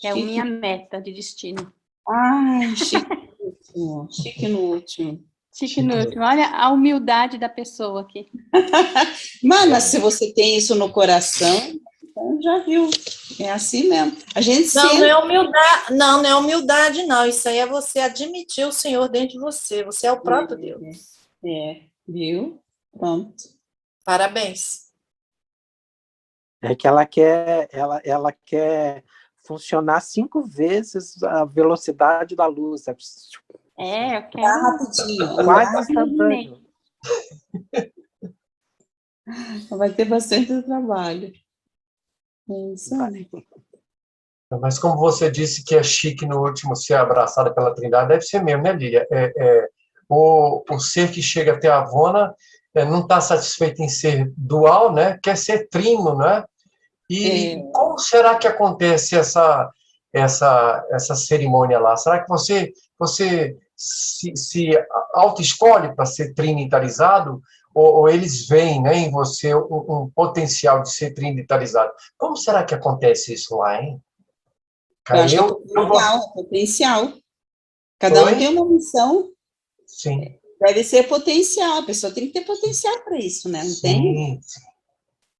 É a minha meta de destino. Ai, chique no último. Chique no último. Chique no último. Olha a humildade da pessoa aqui. Mas se você tem isso no coração, então já viu. É assim mesmo. A gente Não, sempre... não é humildade, não é humildade, não. Isso aí é você admitir o Senhor dentro de você. Você é o próprio Deus. Viu? Pronto. Parabéns. É que ela quer funcionar 5 vezes a velocidade da luz. Eu quero Rapidinho. Quase instantâneo. Vai ter bastante trabalho. É isso aí. Mas como você disse que é chique no último ser abraçada pela Trindade, deve ser mesmo, né, Lília? O ser que chega até a Avona não está satisfeito em ser dual, né? Quer ser trino, né? E como será que acontece essa cerimônia lá? Será que você se auto-escolhe para ser trinitarizado? Ou eles veem, né, em você um potencial de ser trinitarizado? Como será que acontece isso lá, hein? Eu acho que é potencial. Cada um tem uma missão. Sim. Deve ser potencial. A pessoa tem que ter potencial para isso, né? Não tem? Sim.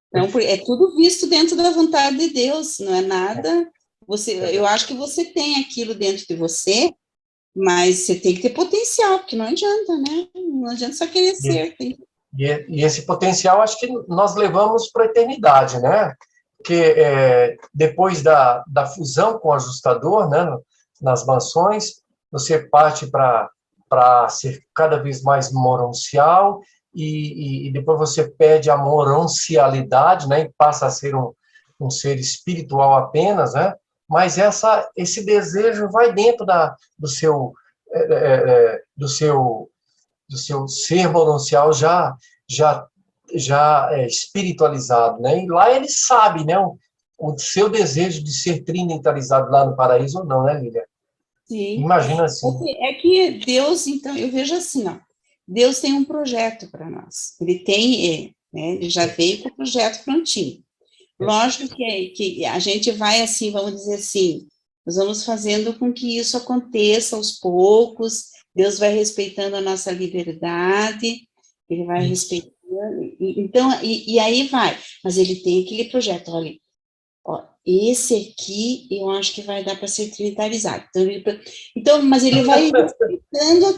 Então, é tudo visto dentro da vontade de Deus, não é nada. Eu acho que você tem aquilo dentro de você, mas você tem que ter potencial, porque não adianta, né? Não adianta só querer ser. E esse potencial, acho que nós levamos para a eternidade, né? Porque depois da fusão com o ajustador, né, nas mansões, você parte para ser cada vez mais moroncial, e depois você perde a moroncialidade, né, e passa a ser um ser espiritual apenas, né? Mas esse desejo vai dentro do seu ser moroncial já espiritualizado, né? E lá ele sabe, né, o seu desejo de ser trinitalizado lá no paraíso ou não, né, Lília? Sim. Imagina assim. É que Deus, então, eu vejo assim, ó, Deus tem um projeto para nós. Ele tem, né, ele já veio com o projeto prontinho. Lógico que a gente vai assim, vamos dizer assim, nós vamos fazendo com que isso aconteça aos poucos, Deus vai respeitando a nossa liberdade, ele vai respeitando, então, e aí vai, mas ele tem aquele projeto, olha, ó, esse aqui eu acho que vai dar para ser trinitarizado. Então, mas ele vai respeitando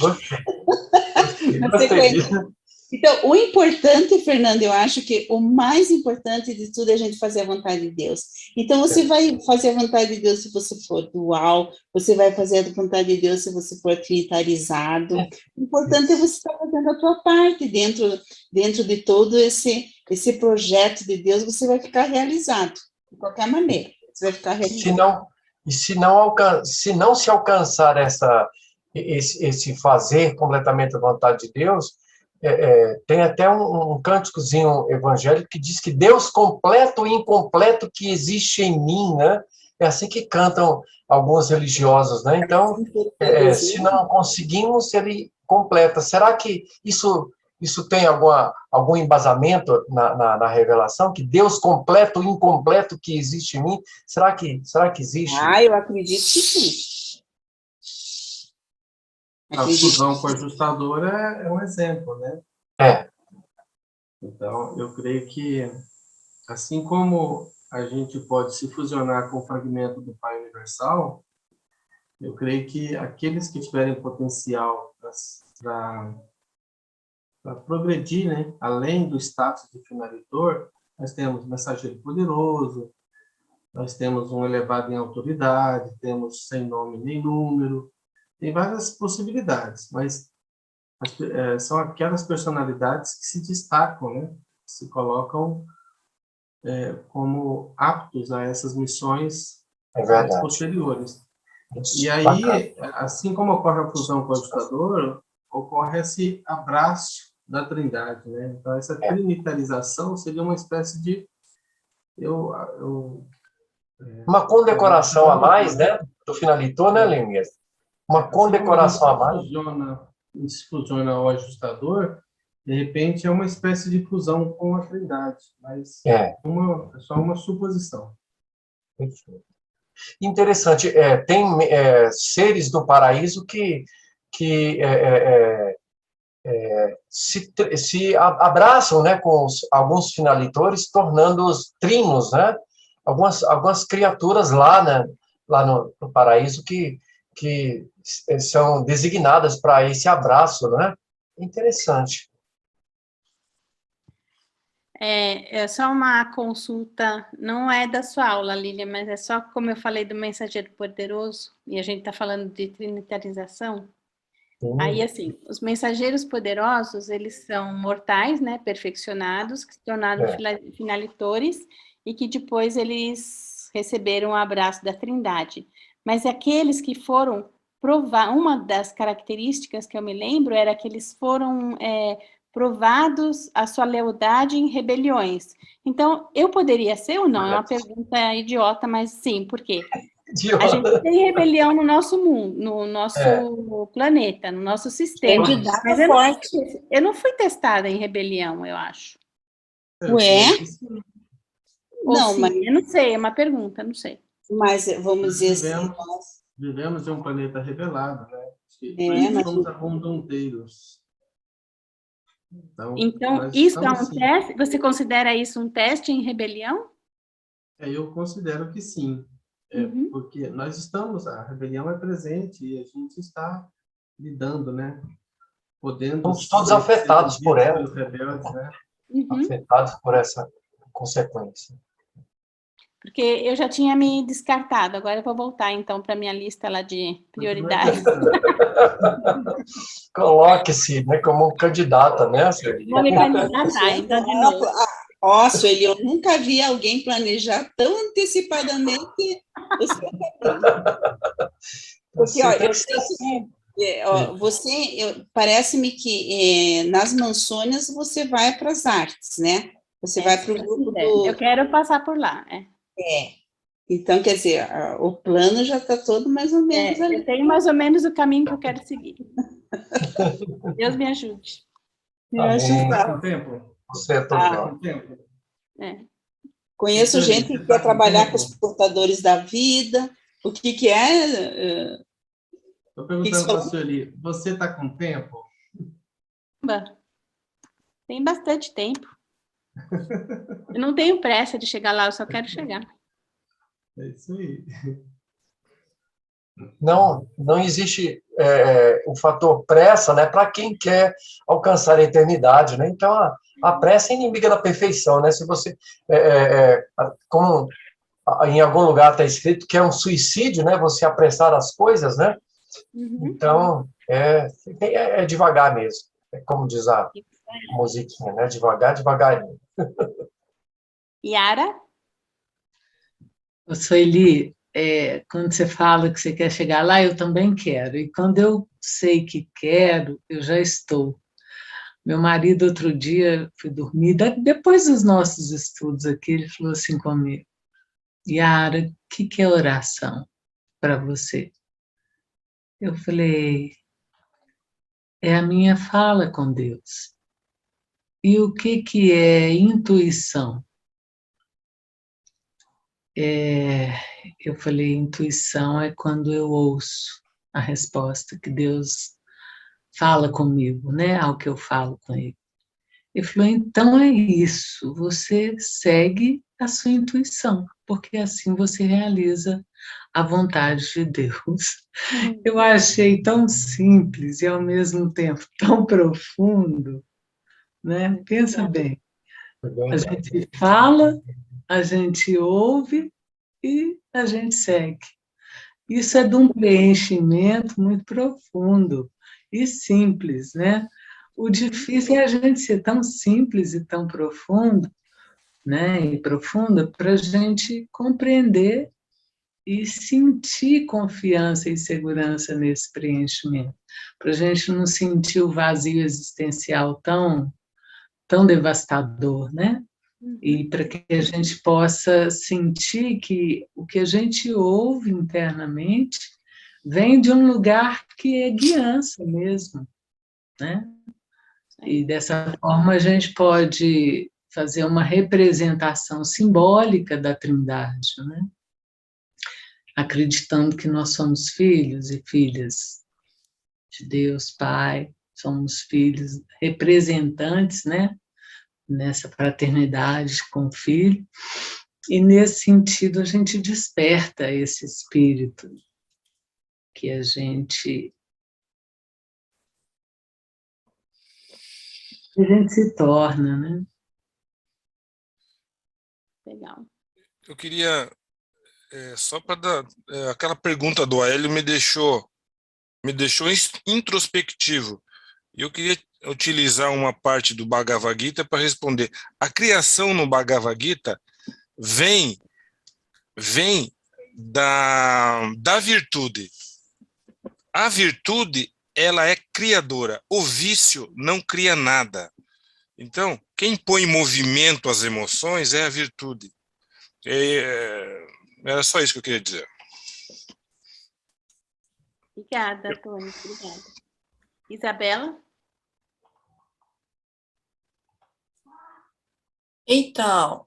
na sequência. Então, o importante, Fernando, eu acho que o mais importante de tudo é a gente fazer a vontade de Deus. Então, você vai fazer a vontade de Deus se você for dual, você vai fazer a vontade de Deus se você for trinitarizado. O importante é você estar fazendo a tua parte dentro de todo esse projeto de Deus, você vai ficar realizado, de qualquer maneira. Você vai ficar realizado. Se não se alcançar esse fazer completamente a vontade de Deus, tem até um cânticozinho evangélico que diz que Deus completo e incompleto que existe em mim, né? É assim que cantam alguns religiosos, né? Então, se não conseguimos, ele completa. Será que isso tem algum embasamento na revelação? Que Deus completo e incompleto que existe em mim? Será que existe? Eu acredito que sim. A fusão com o ajustador é um exemplo, né? Então, eu creio que, assim como a gente pode se fusionar com o fragmento do Pai Universal, eu creio que aqueles que tiverem potencial para progredir, né, além do status de finalitor, nós temos mensageiro poderoso, nós temos um elevado em autoridade, temos sem nome nem número, tem várias possibilidades, mas são aquelas personalidades que se destacam, né? Se colocam como aptos a essas missões posteriores. E aí, assim como ocorre a fusão com o ajustador, ocorre esse abraço da Trindade, né? Então, essa trinitarização seria uma espécie de uma condecoração a mais, né? Do finalitor, né, Lênin? Uma condecoração a mais. Se fusiona ao ajustador, de repente é uma espécie de fusão com a Trindade, mas é só uma suposição. Interessante. Tem seres do paraíso que se abraçam, né, com alguns finalitores, tornando-os trinos, né? Algumas criaturas lá no paraíso que são designadas para esse abraço, né? Interessante. É só uma consulta, não é da sua aula, Lília, mas é só como eu falei do mensageiro poderoso, e a gente está falando de trinitarização. Aí, assim, os mensageiros poderosos, eles são mortais, né, perfeccionados, que se tornaram finalitores, e que depois eles receberam o abraço da Trindade. Mas aqueles que foram provar, uma das características que eu me lembro era que eles foram provados a sua lealdade em rebeliões. Então, eu poderia ser ou não? É uma pergunta idiota, mas sim, por quê? A gente tem rebelião no nosso mundo, no nosso planeta, no nosso sistema. Mas eu não fui testada em rebelião, eu acho. Ué? Não, mas eu não sei, é uma pergunta, não sei. Mas vamos dizer assim, vivemos em um planeta rebelado, né? Por isso somos abundanteiros. Então isso é um teste? Você considera isso um teste em rebelião? Eu considero que sim. Porque nós estamos, a rebelião é presente e a gente está lidando, né? Somos todos afetados por ela. Rebeldes, né? Afetados por essa consequência. Porque eu já tinha me descartado, agora eu vou voltar, então, para a minha lista lá de prioridades. Coloque-se, né, como candidata, né, Sueli? Vou me candidatar, então, de novo. Ó, Sueli, eu nunca vi alguém planejar tão antecipadamente o seu caminho. Porque, ó, eu sei que parece-me que nas mansões você vai para as artes, né? Você vai para o grupo do... Eu quero passar por lá, Então, quer dizer, o plano já está todo mais ou menos ali. Eu tenho mais ou menos o caminho que eu quero seguir. Deus me ajude. Eu acho Amém. Tá com tempo? Você é Tá com tempo? Conheço Então, gente você que tá quer com trabalhar tempo? com os portadores da vida. O que é? Estou perguntando para a Sueli, você está com tempo? Tem bastante tempo. Eu não tenho pressa de chegar lá, eu só quero chegar. É isso aí. Não existe o fator pressa, né, para quem quer alcançar a eternidade, né? Então, a pressa é inimiga da perfeição, né? Se você, como em algum lugar está escrito que é um suicídio, né? Você apressar as coisas, né? Então, é devagar mesmo. É como diz a musiquinha, né? Devagar, devagarinho. Yara? Sueli, quando você fala que você quer chegar lá, eu também quero. E quando eu sei que quero, eu já estou. Meu marido, outro dia, fui dormir, depois dos nossos estudos aqui, ele falou assim comigo, Yara, o que é oração para você? Eu falei, é a minha fala com Deus. E o que é intuição? Eu falei, intuição é quando eu ouço a resposta que Deus fala comigo, né, ao que eu falo com ele. Ele falou, então é isso, você segue a sua intuição, porque assim você realiza a vontade de Deus. Eu achei tão simples e ao mesmo tempo tão profundo, né? Pensa bem, a gente fala, a gente ouve e a gente segue. Isso é de um preenchimento muito profundo e simples, né? O difícil é a gente ser tão simples e tão profundo, né? E profunda para a gente compreender e sentir confiança e segurança nesse preenchimento, para a gente não sentir o vazio existencial tão devastador, né? E para que a gente possa sentir que o que a gente ouve internamente vem de um lugar que é guiança mesmo, né? E dessa forma a gente pode fazer uma representação simbólica da Trindade, né? Acreditando que nós somos filhos e filhas de Deus Pai, somos filhos representantes, né? Nessa fraternidade com o filho, e nesse sentido a gente desperta esse espírito que a gente se torna, né? Legal. Eu queria, só para dar, aquela pergunta do Aélio me deixou introspectivo. E eu queria utilizar uma parte do Bhagavad Gita para responder. A criação no Bhagavad Gita vem da virtude. A virtude, ela é criadora. O vício não cria nada. Então, quem põe em movimento as emoções é a virtude. Era só isso que eu queria dizer. Obrigada, Tony. Obrigada. Isabela? Então,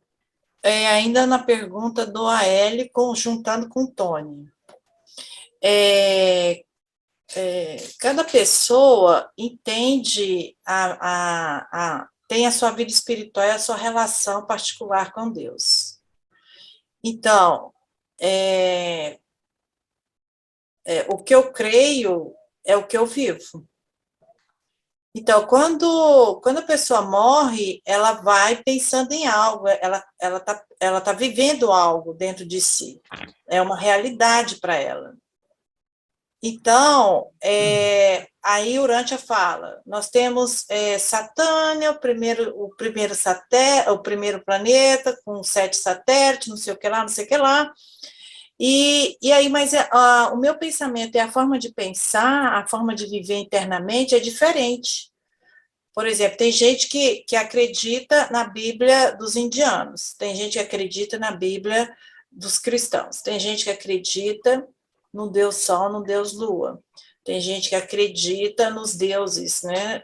ainda na pergunta do AL, juntando com o Tony. Cada pessoa entende, tem a sua vida espiritual e a sua relação particular com Deus. Então, o que eu creio é o que eu vivo. Então, quando a pessoa morre, ela vai pensando em algo, ela tá vivendo algo dentro de si. É uma realidade para ela. Então, aí Urântia fala, nós temos Satânia, o primeiro planeta, com 7 satélites, não sei o que lá, não sei o que lá. E aí, mas o meu pensamento e a forma de pensar, a forma de viver internamente é diferente. Por exemplo, tem gente que acredita na Bíblia dos indianos, tem gente que acredita na Bíblia dos cristãos, tem gente que acredita no Deus Sol, no Deus Lua, tem gente que acredita nos deuses, né,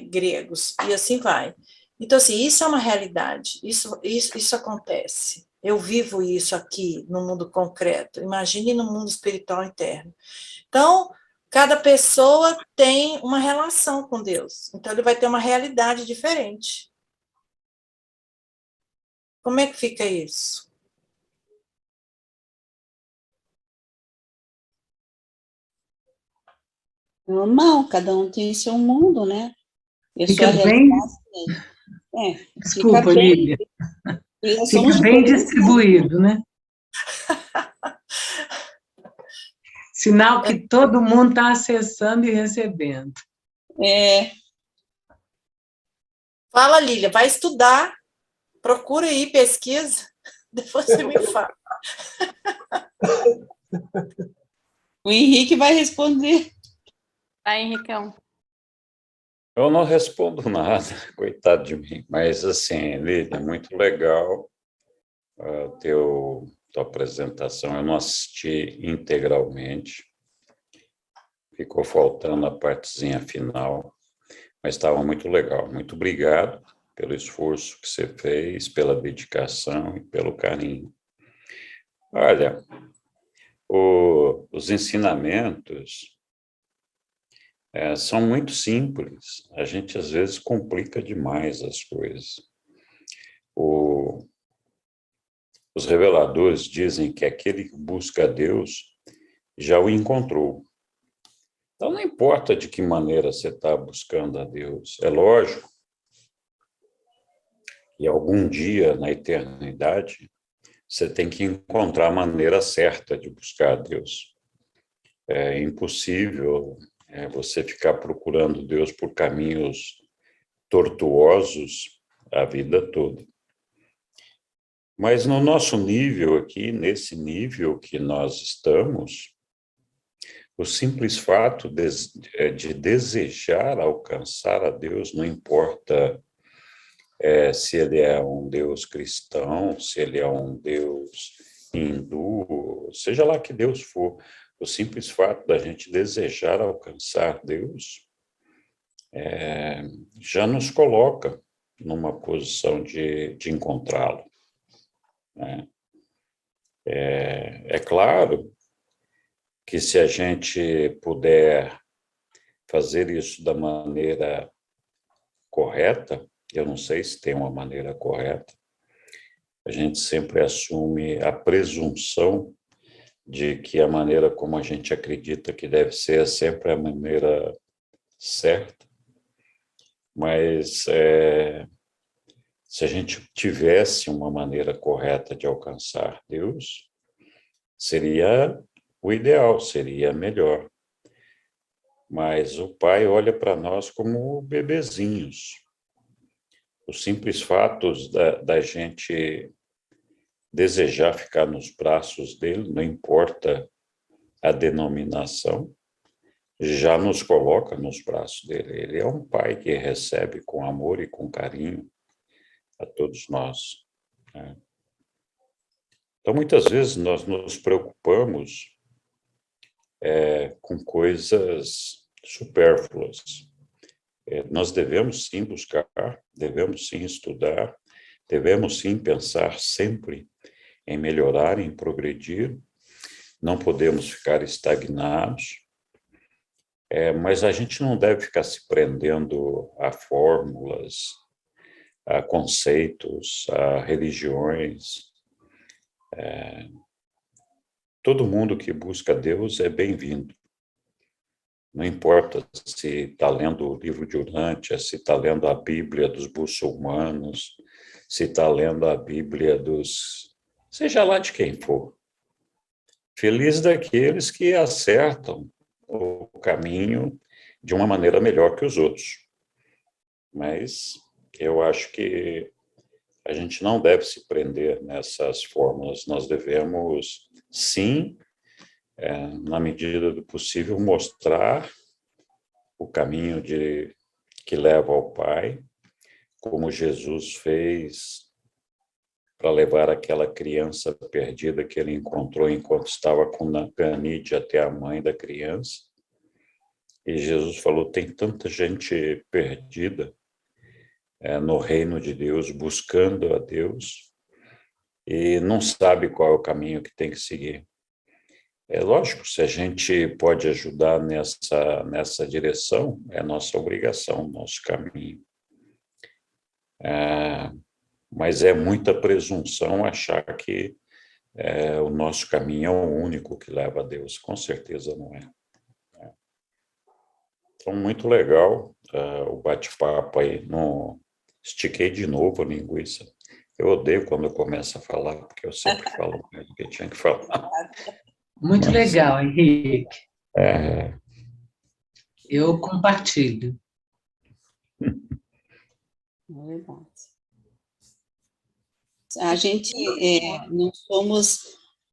gregos, e assim vai. Então, assim, isso é uma realidade, isso acontece. Eu vivo isso aqui no mundo concreto, imagine no mundo espiritual interno. Então, cada pessoa tem uma relação com Deus, então ele vai ter uma realidade diferente. Como é que fica isso? Normal, cada um tem seu mundo, né? Eu sou Fica a bem, realidade. desculpa, Fica bem. Lília, Nós fica somos de bem todos os distribuído, né? Sinal que todo mundo está acessando e recebendo. Fala, Lília, vai estudar, procura aí, pesquisa, depois você me fala. O Henrique vai responder. Vai, Henricão. Eu não respondo nada, coitado de mim, mas assim, Lídia, muito legal a tua apresentação. Eu não assisti integralmente, ficou faltando a partezinha final, mas estava muito legal. Muito obrigado pelo esforço que você fez, pela dedicação e pelo carinho. Olha, os ensinamentos são muito simples. A gente, às vezes, complica demais as coisas. Os reveladores dizem que aquele que busca a Deus já o encontrou. Então, não importa de que maneira você está buscando a Deus. É lógico que algum dia, na eternidade, você tem que encontrar a maneira certa de buscar a Deus. É impossível você ficar procurando Deus por caminhos tortuosos a vida toda. Mas no nosso nível aqui, nesse nível que nós estamos, o simples fato de desejar alcançar a Deus, não importa se ele é um Deus cristão, se ele é um Deus hindu, seja lá que Deus for, o simples fato da gente desejar alcançar Deus já nos coloca numa posição de encontrá-lo. É claro que se a gente puder fazer isso da maneira correta, eu não sei se tem uma maneira correta, a gente sempre assume a presunção de que a maneira como a gente acredita que deve ser é sempre a maneira certa, mas se a gente tivesse uma maneira correta de alcançar Deus, seria o ideal, seria melhor. Mas o Pai olha para nós como bebezinhos. Os simples fatos da gente desejar ficar nos braços dele, não importa a denominação, já nos coloca nos braços dele. Ele é um pai que recebe com amor e com carinho a todos nós. Né? Então, muitas vezes, nós nos preocupamos com coisas supérfluas. Nós devemos, sim, buscar, devemos, sim, estudar, devemos, sim, pensar sempre em melhorar, em progredir, não podemos ficar estagnados, mas a gente não deve ficar se prendendo a fórmulas, a conceitos, a religiões. Todo mundo que busca Deus é bem-vindo. Não importa se está lendo o livro de Urântia, se está lendo a Bíblia dos muçulmanos, se está lendo a Bíblia dos... seja lá de quem for. Feliz daqueles que acertam o caminho de uma maneira melhor que os outros. Mas eu acho que a gente não deve se prender nessas fórmulas. Nós devemos, sim, na medida do possível, mostrar o caminho que leva ao Pai, como Jesus fez para levar aquela criança perdida que ele encontrou enquanto estava com Nacanídea até a mãe da criança. E Jesus falou, tem tanta gente perdida no reino de Deus, buscando a Deus, e não sabe qual é o caminho que tem que seguir. É lógico, se a gente pode ajudar nessa direção, é nossa obrigação, nosso caminho. Mas é muita presunção achar que o nosso caminho é o único que leva a Deus. Com certeza não é. Então, muito legal o bate-papo aí. Não estiquei de novo a linguiça. Eu odeio quando eu começo a falar, porque eu sempre falo mais do que tinha que falar. Muito legal, Henrique. É, Eu compartilho. É verdade. A gente não somos,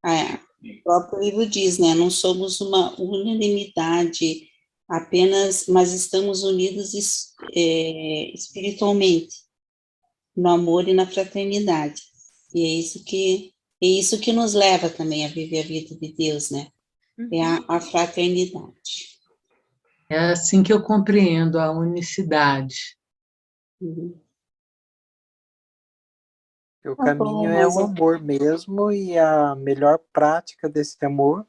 o próprio livro diz, né? Não somos uma unanimidade apenas, mas estamos unidos espiritualmente, no amor e na fraternidade. E é isso que nos leva também a viver a vida de Deus, né? É a fraternidade. É assim que eu compreendo a unicidade. O caminho é o amor mesmo, e a melhor prática desse amor,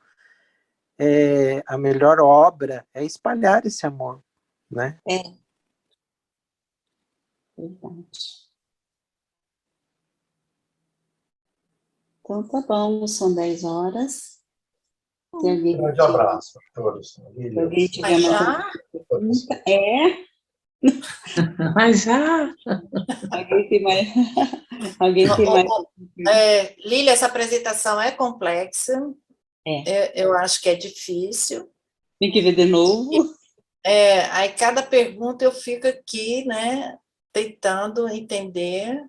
a melhor obra é espalhar esse amor, né? É. Verdade. Então tá bom, são 10 horas. Tem alguém Um grande abraço a todos. alguém tiver Mas mais já? pergunta? Mas já... Alguém tem mais? Alguém tem mais? Lília, essa apresentação é complexa. Eu acho que é difícil. Tem que ver de novo. Aí cada pergunta eu fico aqui, né, tentando entender.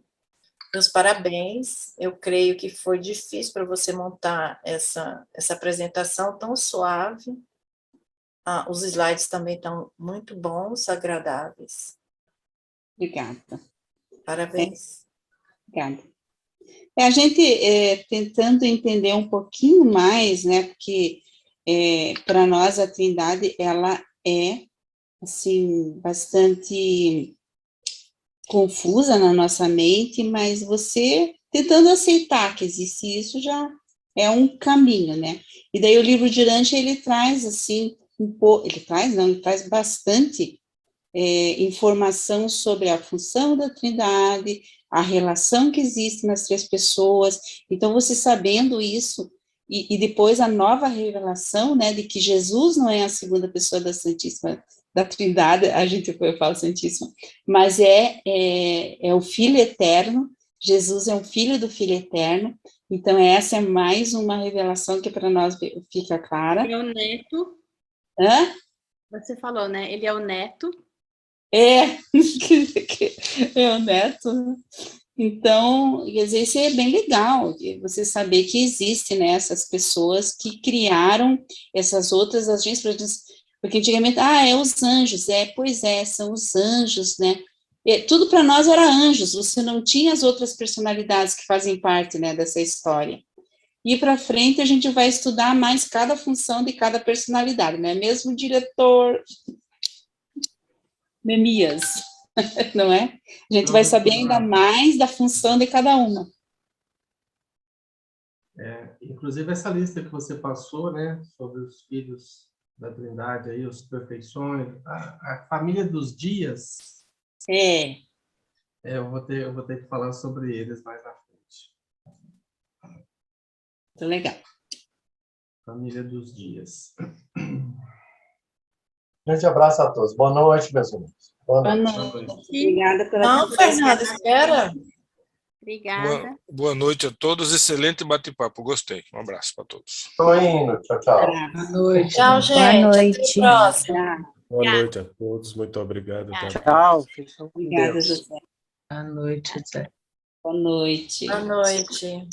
Meus parabéns. Eu creio que foi difícil para você montar essa apresentação tão suave. Os slides também estão muito bons, agradáveis. Obrigada. Parabéns. Obrigada. A gente tentando entender um pouquinho mais, né, porque para nós a Trindade, ela é, assim, bastante confusa na nossa mente, mas você tentando aceitar que existe isso já é um caminho, né? E daí o livro de Urântia, ele traz, assim, ele traz bastante informação sobre a função da Trindade, a relação que existe nas três pessoas. Então, você sabendo isso, e depois a nova revelação, né, de que Jesus não é a segunda pessoa da Santíssima, da Trindade, eu falo Santíssima, mas é o Filho Eterno. Jesus é um filho do Filho Eterno. Então, essa é mais uma revelação que para nós fica clara. Ele é o neto. Hã? Você falou, né? Ele é o neto. É o neto. Então, quer dizer, isso é bem legal, você saber que existem, né, essas pessoas que criaram essas outras agências, porque antigamente, é os anjos, pois são os anjos, né, tudo para nós era anjos, você não tinha as outras personalidades que fazem parte, né, dessa história. E para frente a gente vai estudar mais cada função de cada personalidade, né, mesmo o diretor Neemias, não é? A gente vai saber ainda mais da função de cada uma. Inclusive essa lista que você passou, né, sobre os filhos da Trindade, aí, os perfeições, a família dos dias. Eu vou ter que falar sobre eles mais na frente. Muito legal. Família dos dias. Grande abraço a todos. Boa noite, meus irmãos. Boa Boa noite. noite. Obrigada pela Não, Fernanda, espera. Obrigada. Boa noite a todos. Excelente bate-papo. Gostei. Um abraço para todos. Estou indo. Tchau, tchau. Boa noite. Tchau, gente. Boa noite. Até a próxima. Boa noite a todos. Muito obrigado. Tchau. Fiquem com Obrigada, Deus. José. Boa noite, Zé. Boa noite. Boa noite.